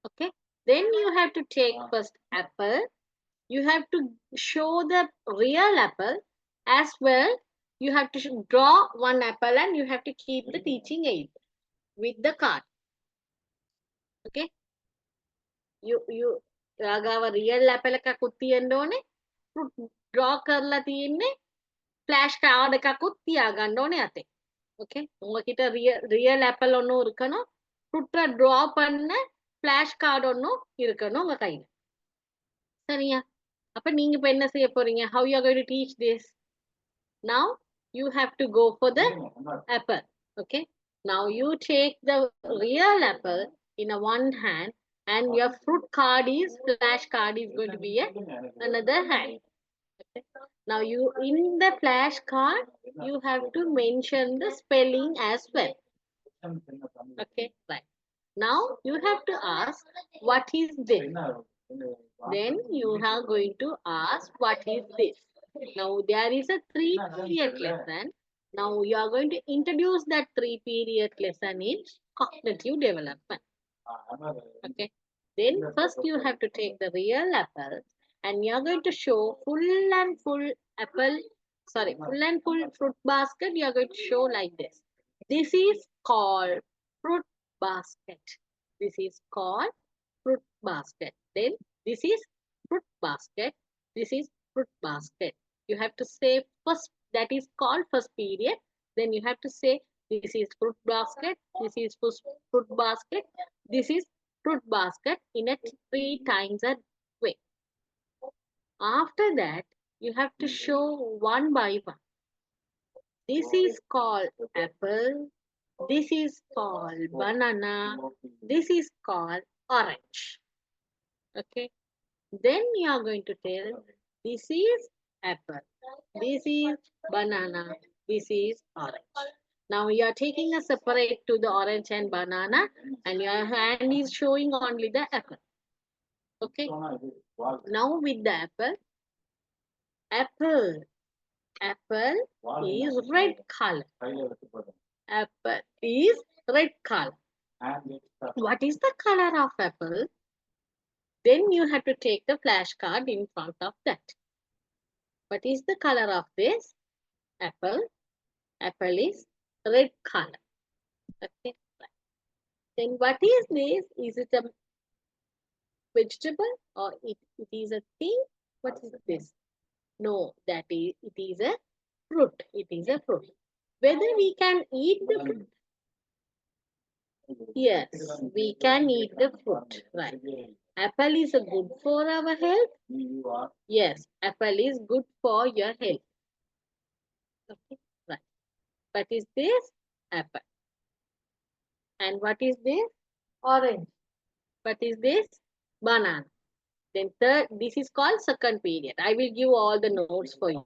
Speaker 1: Okay, then you have to take first apple. You have to show the real apple as well. You have to draw one apple and you have to keep the teaching aid with the card. Okay, you ගාව real Apple එකකුත් තියෙන්න ඕනේ, ඩ්‍රා කරලා තියෙන්නේ flash card එකකුත් තියාගන්න ඕනේ අතේ. ஓகே, உங்ககிட்ட ரியல் ஆப்பிள் ஒன்றும் இருக்கணும், ஃப்ரூட்டை ட்ரா பண்ண ஃப்ளாஷ் கார்டு ஒன்றும் இருக்கணும் உங்க கையில். சரியா? அப்ப நீங்க இப்ப என்ன செய்ய போறீங்க? How you are going to teach this? Now you have to go for the apple. Okay, now you take the real apple in a one hand and your fruit card is, flash card is going to be another hand. Okay. Now you, in the flash card, you have to mention the spelling as well. Okay, right. Now you have to ask, what is this? Then you are going to ask, what is this? Now there is a 3-period lesson. Now you are going to introduce that 3-period lesson in cognitive development. Okay. Then first you have to take the real apple and you are going to show full and full fruit basket. You are going to show like this. This is called fruit basket. This is called fruit basket. Then this is fruit basket. This is fruit basket. You have to say first, that is called first period. Then you have to say, this is fruit basket. This is fruit basket. This is fruit basket in a 3 times a way. After that, you have to show one by one. This is called apple. This is called banana. This is called orange. Okay. Then you are going to tell, this is apple. This is banana. This is orange. Now you are taking a separate to the orange and banana and your hand is showing only the apple. Okay. Now with the apple is red color. Apple is red color. What is the color of apple? Then you have to take the flashcard in front of that. What is the color of this? Apple. Apple is red color. Okay. Then what is this? Is it a vegetable or it is a thing? What is this? No, it is a fruit. It is a fruit. Whether we can eat the fruit? Yes, we can eat the fruit. Right. Apple is good for our health? Yes, apple is good for your health. Okay, right. What is this? Apple. And what is this? Orange. What is this? Banana. Then third, this is called second period. I will give all the notes for you.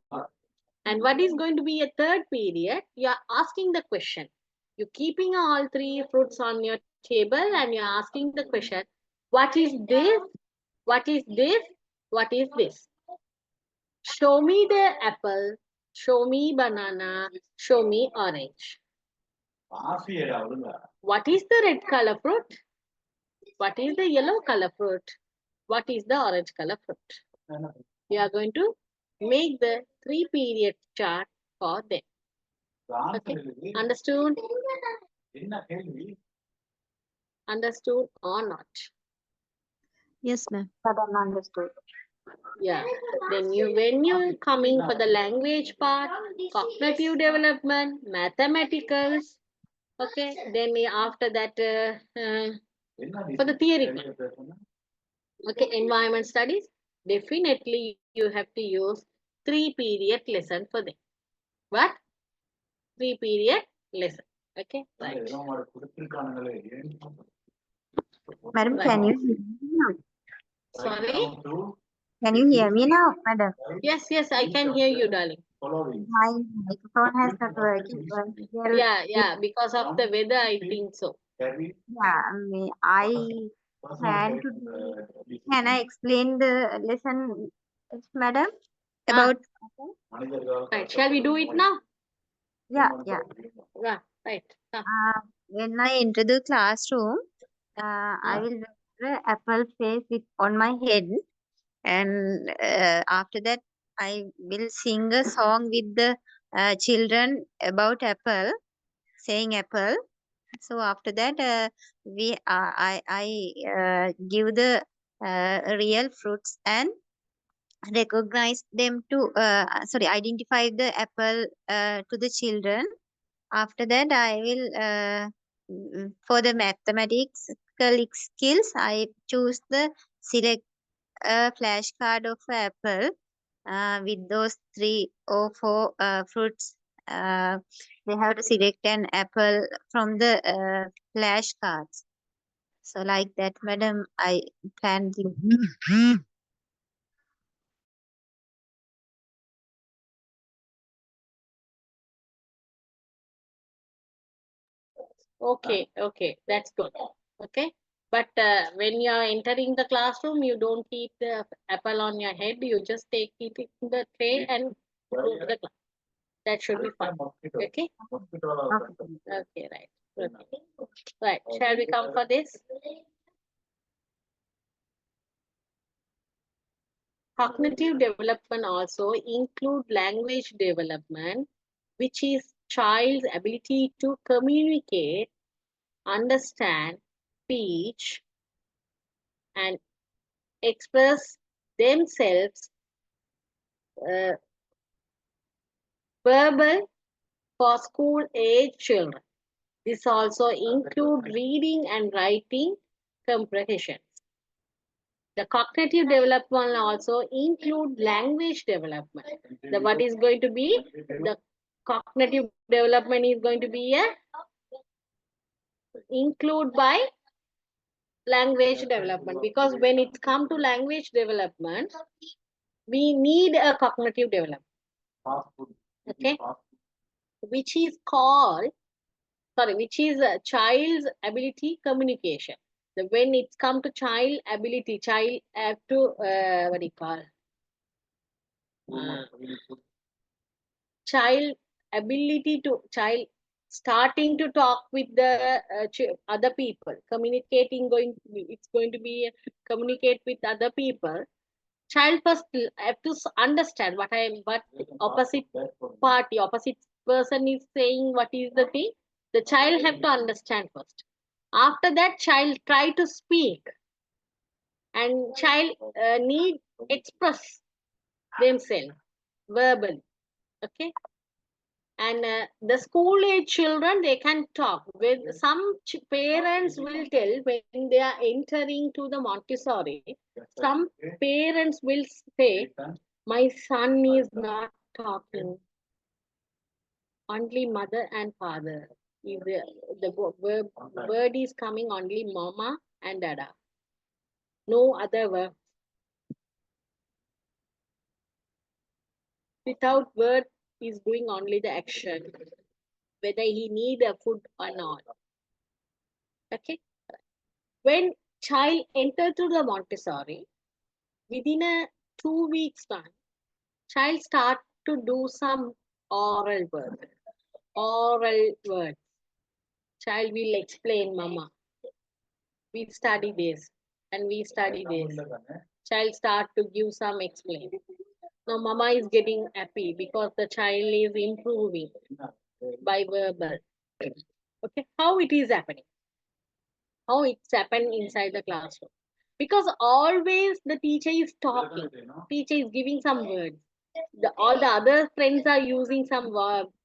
Speaker 1: And what is going to be a third period? You are asking the question. You're keeping all three fruits on your table and you're asking the question, what is this? What is this? What is this? Show me the apple. Show me banana. Show me orange. What is the red color fruit? What is the yellow color fruit? What is the orange color fruit? We are going to make the 3-period chart for them. Okay. Understood? Understood or not?
Speaker 2: Yes, ma'am.
Speaker 3: Madam, understood.
Speaker 1: Yeah. Then when you coming for the language part, cognitive development, mathematicals. Okay. Then after that, for the theory part. Okay, environment studies. Definitely you have to use 3-period lesson for them. What? 3-period lesson. Okay, right.
Speaker 3: Madam,
Speaker 1: Right.
Speaker 3: can you hear me now?
Speaker 1: Sorry?
Speaker 3: Can you hear me now, madam?
Speaker 1: Yes, I can hear you, darling.
Speaker 3: My microphone has not working well.
Speaker 1: Yeah, because of the weather, I think so.
Speaker 3: Yeah, I plan to do. Can I explain the lesson, madam? About
Speaker 1: Right, shall we do it now?
Speaker 3: yeah.
Speaker 1: Yeah, right.
Speaker 3: When I enter the classroom, I will wear the apple face with on my head, and after that, I will sing a song with the children about apple, saying apple. So after that, I give the real fruits and recognize them to identify the apple to the children. After that, I will for the mathematics skills, I choose the select a flashcard of apple with those 3 or 4 fruits. They have to select an apple from the flashcards. So like that, madam, I plan the.
Speaker 1: Okay, that's good. Okay, but when you are entering the classroom, you don't keep the apple on your head. You just take it in the tray and go to the class. That should be fine. Okay. Okay, right. Okay. Right. Shall we come for this? Cognitive development also include language development, which is child's ability to communicate, understand, speech, and express themselves uh, verbal for school age children. This also include reading and writing comprehension. The cognitive development also include language development. What is going to be the cognitive development is going to be a include by language development, because when it come to language development, we need a cognitive development. Okay, which is a child's ability communication. When it's come to child ability, child have to what do you call? Child ability to child starting to talk with the other people, communicating it's going to be communicate with other people. Child first have to understand what opposite party, opposite person is saying, what is the thing. The child have to understand first. After that, child try to speak, and child need express themselves verbally. Okay. And the school age children, they can talk with some parents will tell when they are entering to the Montessori. Some parents will say, my son is not talking, only mother and father. Is the word is coming only mama and dada. No other word. Without word, he's doing only the action, whether he need a food or not. Okay. When child enter to the Montessori, within a 2 weeks time, child start to do some oral work. Oral words. Child will explain, mama. We study this and we study this. Child start to give some explain. Now mama is getting happy because the child is improving by verbal. Okay, how it is happening? How it's happened inside the classroom? Because always the teacher is talking. Teacher is giving some words. All the other friends are using some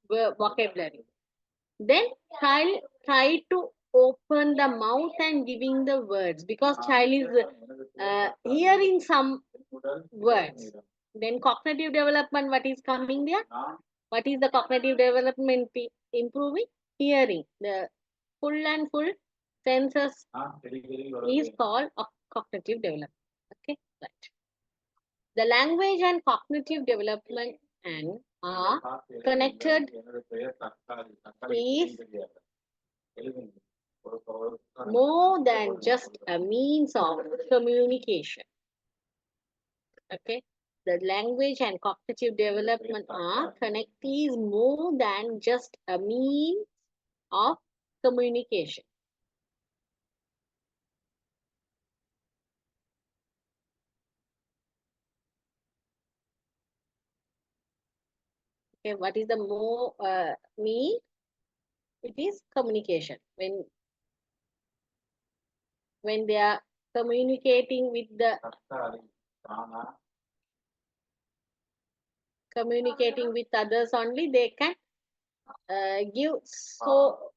Speaker 1: vocabulary. Then child try to open the mouth and giving the words because child is hearing some words. Then cognitive development, what is coming there? What is the cognitive development improving? Hearing. The full and full senses is called cognitive development. Okay, right. The language and cognitive development and are connected is more than just a means of communication. Okay, the language and cognitive development are connected is more than just a means of communication. Okay, what is the more mean? It is communication. When they are communicating with the communicating with others only, they can give so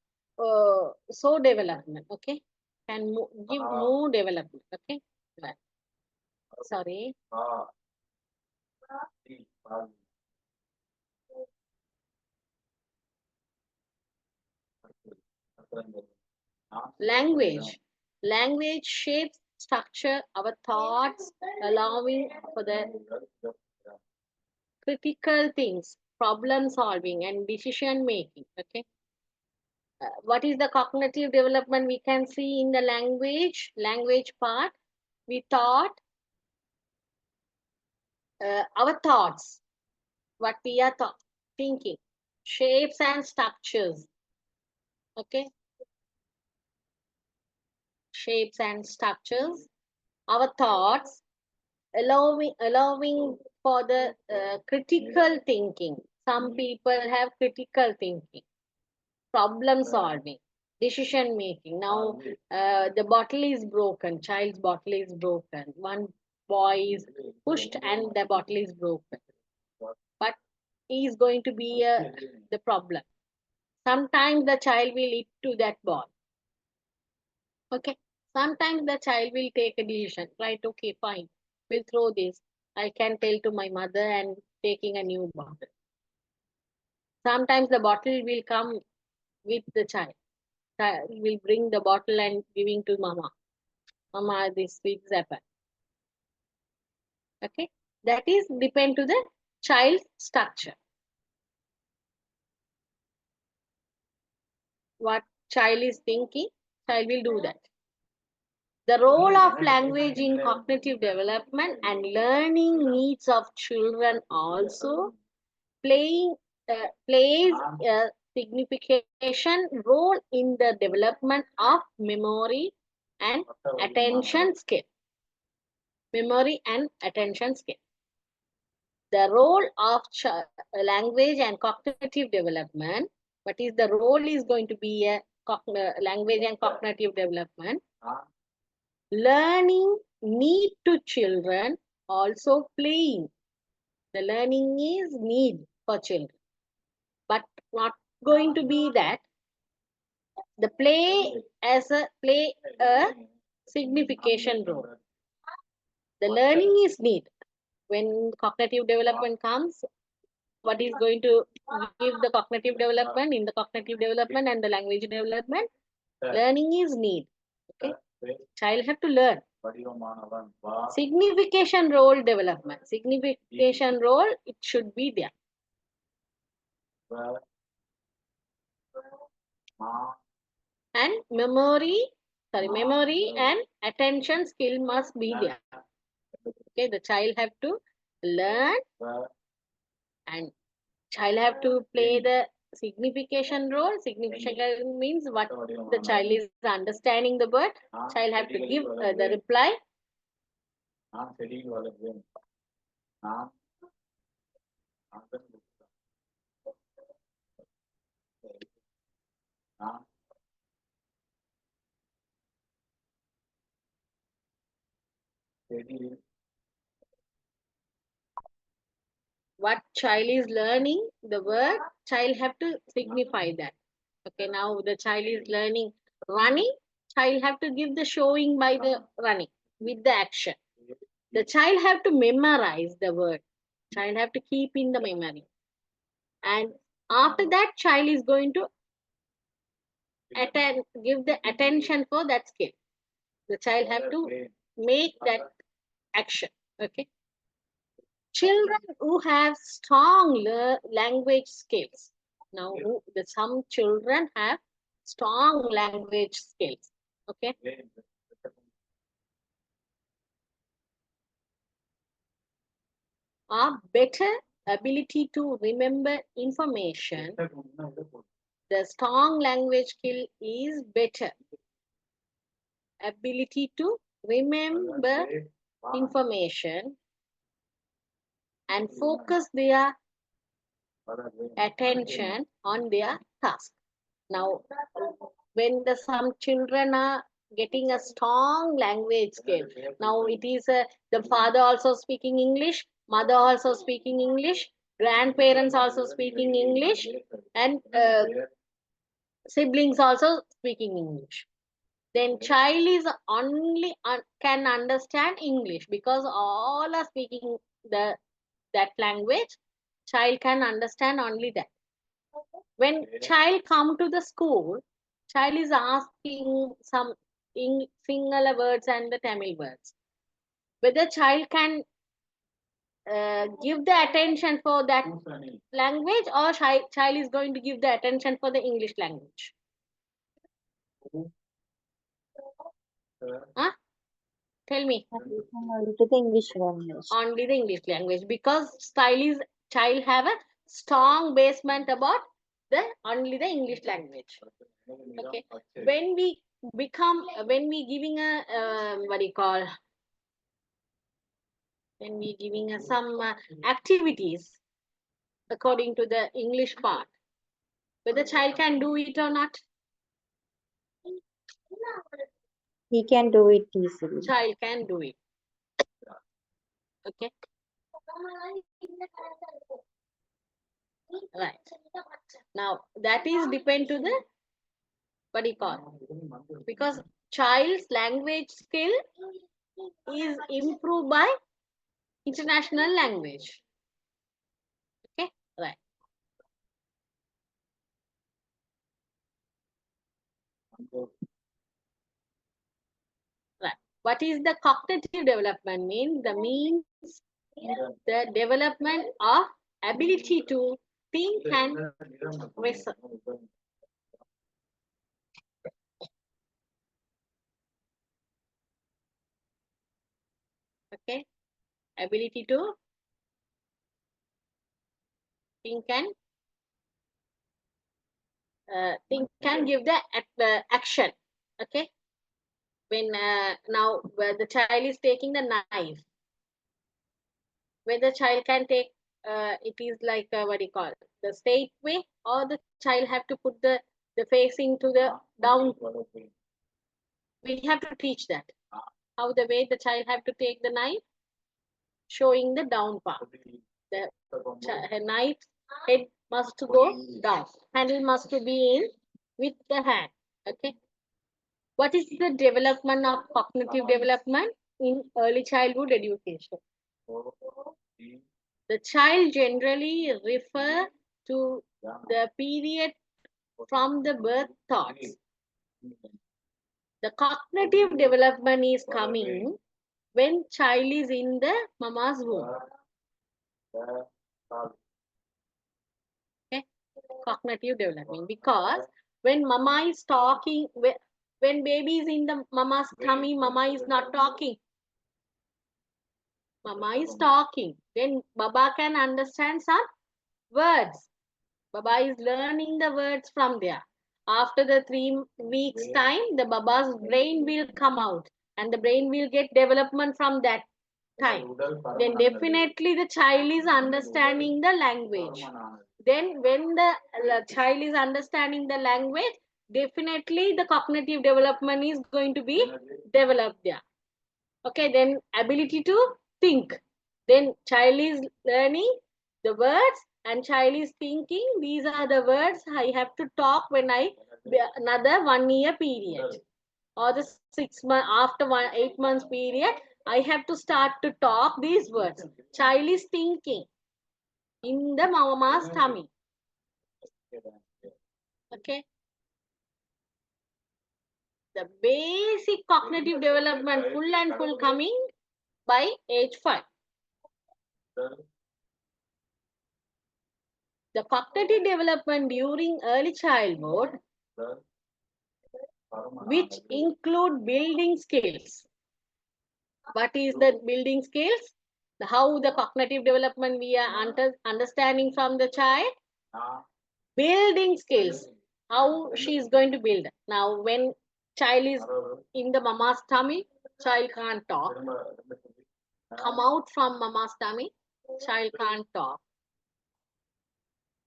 Speaker 1: development. Okay, can give more development. Okay, right. Sorry. Language shapes structure our thoughts, allowing for the critical things, problem solving and decision making. Okay, what is the cognitive development we can see in the language part? We thought our thoughts, what we are thinking, shapes and structures. Okay, shapes and structures, our thoughts, allowing for the critical thinking. Some people have critical thinking, problem solving, decision making. Now the bottle is broken, child's bottle is broken. One boy is pushed and the bottle is broken. But he is going to be the problem. Sometimes the child will eat to that ball. Okay. Sometimes the child will take a decision. Right, okay, fine. We'll throw this. I can tell to my mother and taking a new bottle. Sometimes the bottle will come with the child. Child will bring the bottle and giving to mama. Mama, this is happened. Okay. That is depend to the child's structure. What child is thinking, child will do that. The role of language in cognitive development and learning needs of children also plays a significant role in the development of memory and attention skill. Memory and attention skill. The role of language and cognitive development. What is the role is going to be a language and cognitive development. Learning need to children also playing. The learning is need for children, but not going to be that. The play a significant role. The learning is need. When cognitive development comes, what is going to give the cognitive development? In the cognitive development and the language development, learning is need. Okay, child have to learn. Signification role development. Signification role, it should be there. And memory and attention skill must be there. Okay, the child have to learn and child have to play the signification role. Signification means what the child is understanding the word. Child have to give the reply. What child is learning the word, child have to signify that. Okay, now the child is learning running, child have to give the showing by the running with the action. The child have to memorize the word. Child have to keep in the memory. And after that, child is going to give the attention for that skill. The child have to make that action. Okay. Children who have strong language skills. Now, some children have strong language skills. Okay. Are better ability to remember information. The strong language skill is better ability to remember information and focus their attention on their task. Now, when some children are getting a strong language skill, now it is the father also speaking English, mother also speaking English, grandparents also speaking English, and siblings also speaking English. Then child is only can understand English because all are speaking that language. Child can understand only that. When child come to the school, child is asking some Sinhala words and the Tamil words. Whether child can give the attention for that language, or child is going to give the attention for the English language. Huh? Tell me.
Speaker 3: Only to the English language.
Speaker 1: Only the English language, because child have a strong basement about only the English language. Okay. When we giving a what do you call? When we giving some activities according to the English part, whether child can do it or not.
Speaker 3: He can do it easily.
Speaker 1: Child can do it. Okay. Right. Now that is depend to the what do you call? Because child's language skill is improved by international language. Okay, right. Right. What is the cognitive development mean? Means the development of ability to think and reason. Okay, ability to think and give the action. Okay, when now where the child is taking the knife, whether child can take it is like what do you call the straight way, or the child have to put the facing to the down. We have to teach that how the way the child have to take the knife, showing the down part. The knife head must go down, handle must be in with the hand. Okay. What is the development of cognitive development in early childhood education? The child generally refer to the period from the birth thoughts. The cognitive development is coming when child is in the mama's womb. Okay, cognitive development, because when mama is talking, when baby is in the mama's tummy, mama is not talking. Mama is talking. Then Baba can understand some words. Baba is learning the words from there. After the 3 weeks time, the Baba's brain will come out and the brain will get development from that time. Then definitely the child is understanding the language. Then when the child is understanding the language, definitely the cognitive development is going to be developed there. Okay, then ability to think. Then child is learning the words and child is thinking, these are the words I have to talk when another 1 year period or the 6 months after 8 months period, I have to start to talk these words. Child is thinking in the mama's tummy. Okay. The basic cognitive development full and full coming by age 5. The cognitive development during early childhood, which include building skills. What is the building skills? How the cognitive development we are understanding from the child? Building skills. How she is going to build. Now, when child is in the mama's tummy, child can't talk. Come out from mama's tummy, child can't talk.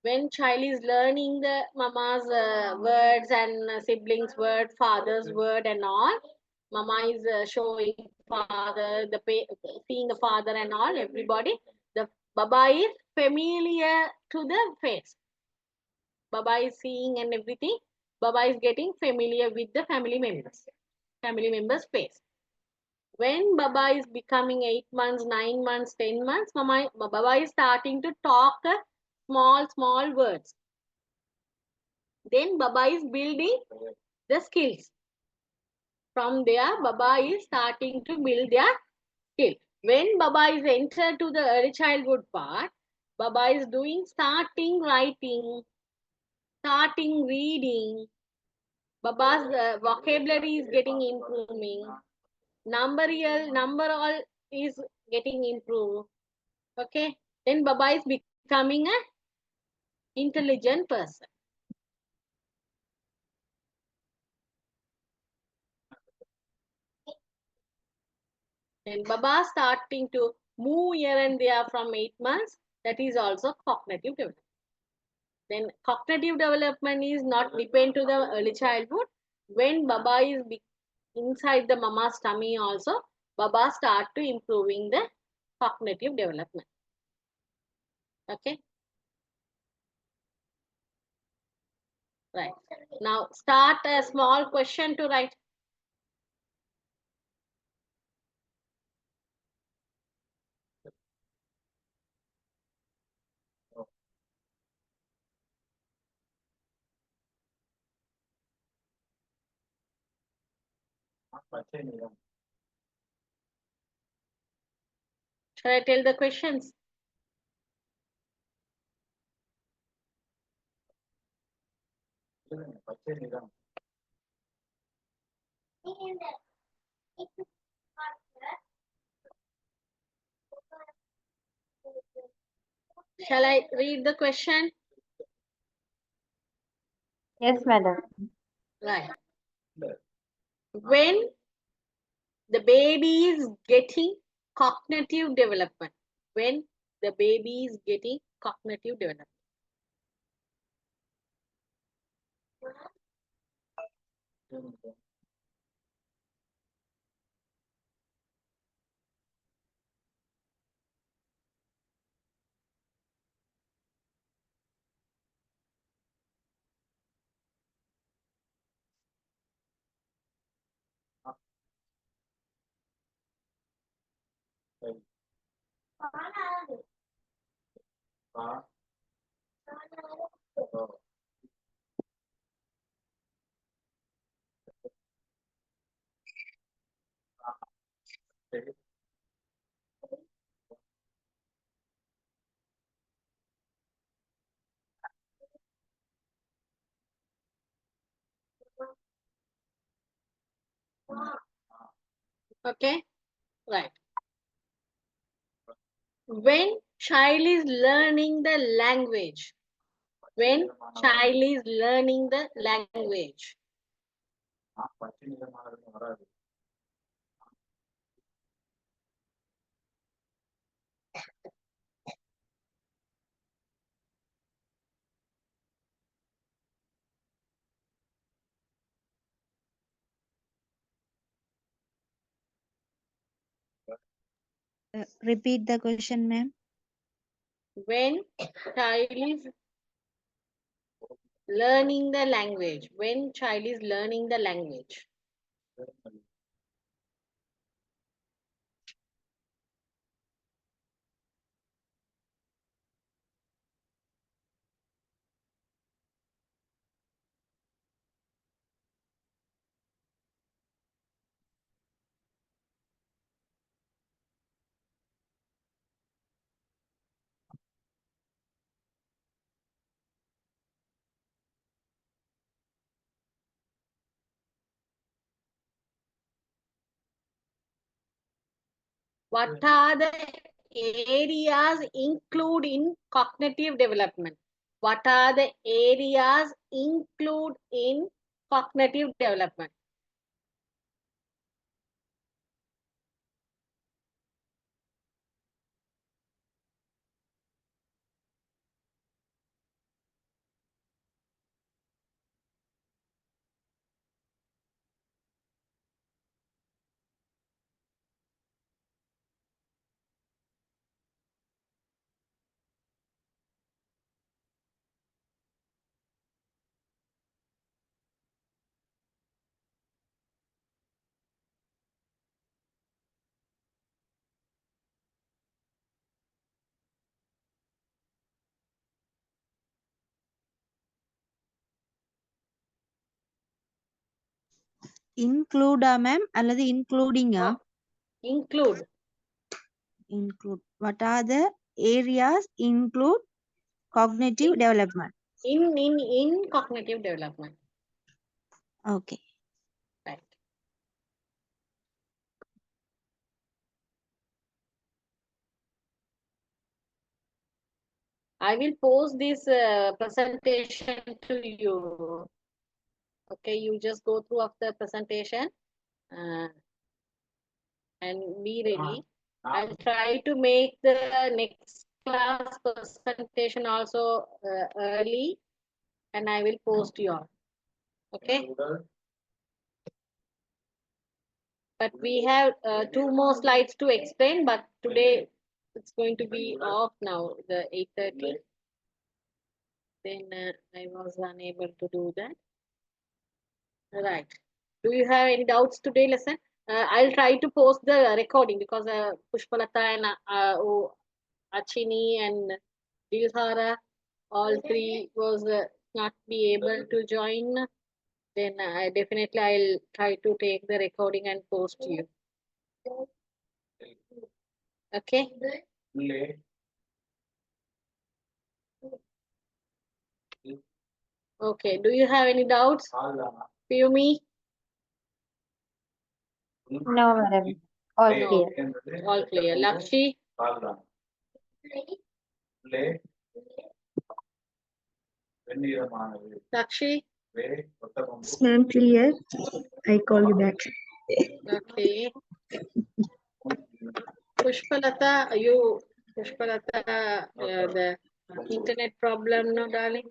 Speaker 1: When child is learning the mama's words and siblings word, father's word and all, mama is showing father, seeing the father and all, everybody, the baba is familiar to the face. Baba is seeing and everything, baba is getting familiar with the family members face. When baba is becoming 8 months, 9 months, 10 months, baba is starting to talk small words. Then Baba is building the skills. From there, Baba is starting to build their skill. When Baba is entered to the early childhood part, Baba is starting writing, starting reading. Baba's vocabulary is getting improving. Number all is getting improved. Okay. Then Baba is becoming an intelligent person. And Baba starting to move here and there from 8 months, that is also cognitive development. Then cognitive development is not depend to the early childhood. When Baba is inside the mama's tummy also, Baba start to improving the cognitive development. Okay. Right. Now start a small question to write. Shall I tell the questions? Shall I read the question?
Speaker 3: Yes, madam.
Speaker 1: Right. When the baby is getting cognitive development. When the baby is getting cognitive development. Okay, right. When child is learning the language, when child is learning the language,
Speaker 3: Repeat the question, ma'am.
Speaker 1: when child is learning the language, when child is learning the language. What are the areas include in cognitive development? What are the areas include in cognitive development?
Speaker 3: Include, ma'am, அல்லது including
Speaker 1: Include.
Speaker 3: include. What are the areas include cognitive development?
Speaker 1: In cognitive development.
Speaker 3: Okay.
Speaker 1: Right. I will post this presentation to you. Okay, you just go through of the presentation and be ready. I'll try to make the next class presentation also early, and I will post you all. Okay. But we have 2 more slides to explain, but today it's going to be off now, the 8:30. Then I was unable to do that. Right. Do you have any doubts today lesson? I'll try to post the recording because Pushpalata and Achini and Dilhara, all 3 was not be able to join. Then definitely I'll try to take the recording and post to you. Okay. Okay. Do you have any doubts? Piyumi?
Speaker 3: No, madam. All
Speaker 1: No.
Speaker 3: clear.
Speaker 1: All clear. Lakshi? Lakshi?
Speaker 2: I'm clear. I call you back.
Speaker 1: Okay. Pushpalata, the internet problem, no, darling?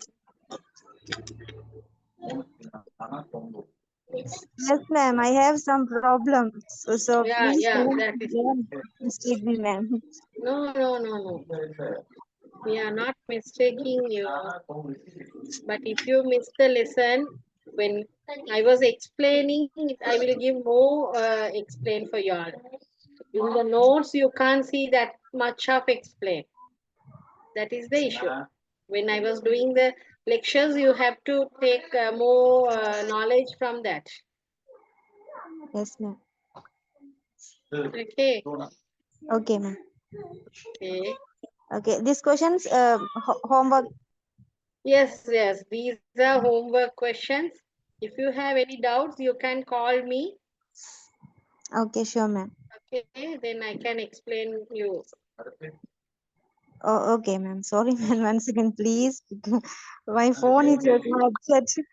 Speaker 3: Yes, ma'am. I have some problems. So
Speaker 1: Yeah,
Speaker 3: please
Speaker 1: that is.
Speaker 3: don't mistake me, ma'am.
Speaker 1: No. We are not mistaking you. But if you miss the lesson, when I was explaining, I will give more explain for you all. In the notes, you can't see that much of explain. That is the issue. When I was doing the lectures, you have to take more knowledge from that.
Speaker 3: Yes, ma'am.
Speaker 1: Okay.
Speaker 3: Okay, ma'am.
Speaker 1: Okay.
Speaker 3: Okay, these questions, homework.
Speaker 1: Yes, yes. These are homework questions. If you have any doubts, you can call me.
Speaker 3: Okay, sure, ma'am.
Speaker 1: Okay. Then I can explain you.
Speaker 3: Oh, okay, ma'am. Sorry, ma'am. Once again, please. My phone is just upset.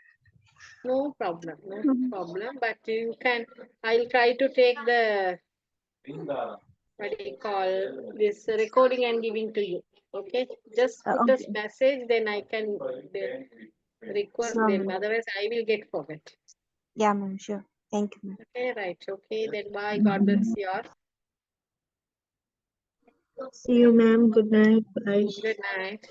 Speaker 1: No problem. No problem. But you can, I'll try to take the, what do you call, this recording and giving to you. Okay. Just put a
Speaker 3: Okay,
Speaker 1: message, then I can request
Speaker 3: sure,
Speaker 1: them.
Speaker 3: ma'am.
Speaker 1: Otherwise, I will get forget.
Speaker 3: Yeah, ma'am. Sure. Thank you, ma'am.
Speaker 1: Okay, right. Okay, then bye. God bless you all.
Speaker 2: See you, ma'am. Good night. Bye.
Speaker 1: Good night.